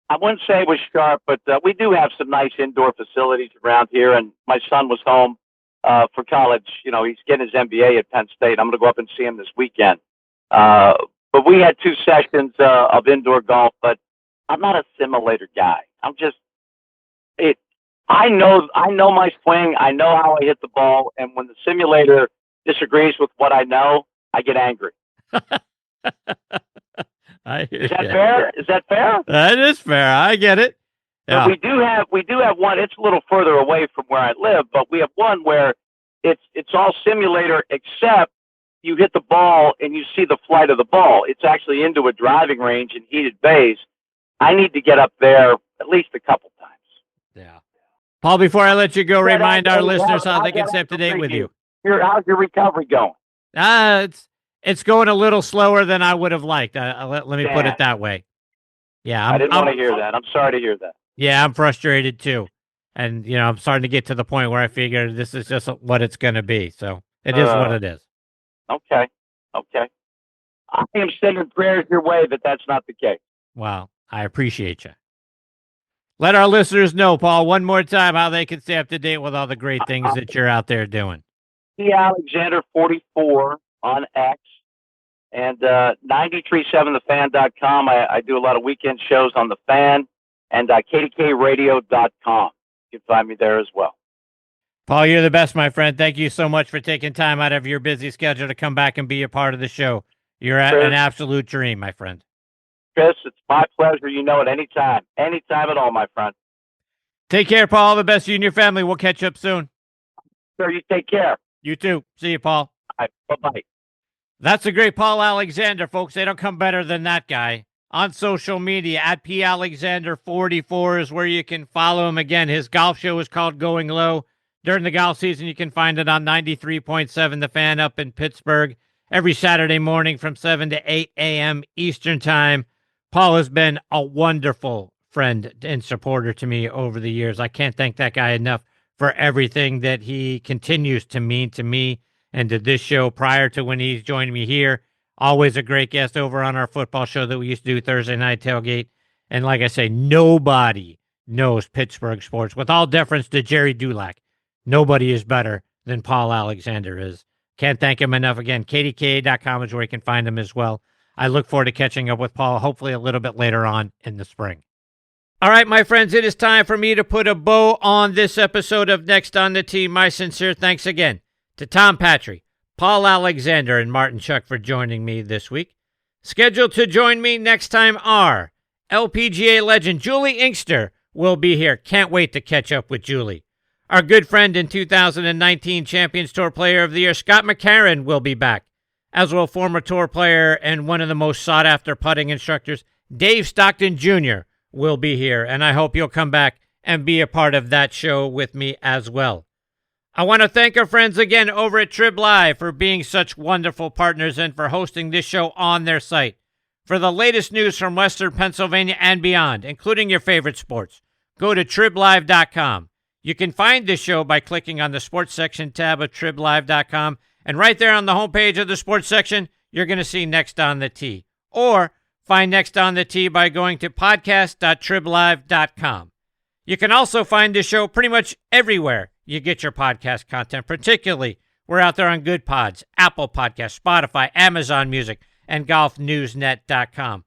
I wouldn't say it was sharp, but we do have some nice indoor facilities around here, and my son was home for college. He's getting his MBA at Penn State. I'm going to go up and see him this weekend. But we had 2 sessions of indoor golf, but I'm not a simulator guy. I know my swing. I know how I hit the ball. And when the simulator disagrees with what I know, I get angry. Is that fair? Is that fair? That is fair. I get it. Yeah. But we do have one. It's a little further away from where I live, but we have one where it's all simulator except you hit the ball and you see the flight of the ball. It's actually into a driving range in heated bays. I need to get up there at least a couple times. Yeah. Paul, before I let you go, remind our listeners how they can stay up to date with you. How's your recovery going? It's going a little slower than I would have liked. Let me put it that way. Yeah, I didn't want to hear that. I'm sorry to hear that. Yeah, I'm frustrated too. And, I'm starting to get to the point where I figure this is just what it's going to be. So it is what it is. Okay. I am sending prayers your way that that's not the case. Wow. I appreciate you. Let our listeners know, Paul, one more time how they can stay up to date with all the great things that you're out there doing. Alexander 44 on X and 937thefan.com. I do a lot of weekend shows on the Fan and kdkradio.com. You can find me there as well. Paul, you're the best, my friend. Thank you so much for taking time out of your busy schedule to come back and be a part of the show. You're an absolute dream, my friend. Chris, it's my pleasure. You know it anytime at all, my friend. Take care, Paul. All the best to you and your family. We'll catch up soon. Sir, you take care. You too. See you, Paul. All right, bye-bye. That's the great Paul Alexander, folks. They don't come better than that guy. On social media, at PAlexander44 is where you can follow him. Again, his golf show is called Going Low. During the golf season, you can find it on 93.7 The Fan up in Pittsburgh every Saturday morning from 7 to 8 a.m. Eastern Time. Paul has been a wonderful friend and supporter to me over the years. I can't thank that guy enough for everything that he continues to mean to me and to this show prior to when he's joined me here. Always a great guest over on our football show that we used to do Thursday Night Tailgate. And like I say, nobody knows Pittsburgh sports. With all deference to Jerry Dulac, nobody is better than Paul Alexander is. Can't thank him enough. Again, kdka.com is where you can find him as well. I look forward to catching up with Paul, hopefully a little bit later on in the spring. All right, my friends, it is time for me to put a bow on this episode of Next on the Tee. My sincere thanks again to Tom Patri, Paul Alexander, and Martin Chuck for joining me this week. Scheduled to join me next time are LPGA legend Julie Inkster will be here. Can't wait to catch up with Julie. Our good friend and 2019 Champions Tour Player of the Year, Scott McCarron, will be back, as will former tour player and one of the most sought-after putting instructors, Dave Stockton Jr., will be here, and I hope you'll come back and be a part of that show with me as well. I want to thank our friends again over at Trib Live for being such wonderful partners and for hosting this show on their site. For the latest news from Western Pennsylvania and beyond, including your favorite sports, go to triblive.com. You can find this show by clicking on the sports section tab of triblive.com, and right there on the homepage of the sports section, you're going to see Next on the Tee. Or find Next on the Tee by going to podcast.triblive.com. You can also find this show pretty much everywhere you get your podcast content. Particularly, we're out there on Good Pods, Apple Podcasts, Spotify, Amazon Music, and golfnewsnet.com.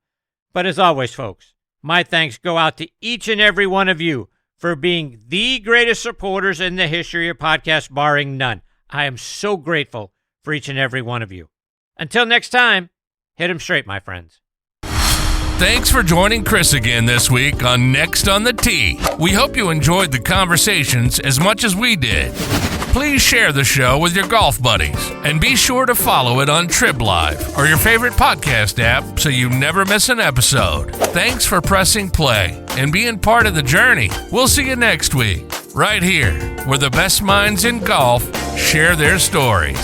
But as always, folks, my thanks go out to each and every one of you for being the greatest supporters in the history of podcasts, barring none. I am so grateful for each and every one of you. Until next time, hit 'em straight, my friends. Thanks for joining Chris again this week on Next on the Tee. We hope you enjoyed the conversations as much as we did. Please share the show with your golf buddies and be sure to follow it on Trib Live or your favorite podcast app so you never miss an episode. Thanks for pressing play and being part of the journey. We'll see you next week, right here, where the best minds in golf share their stories.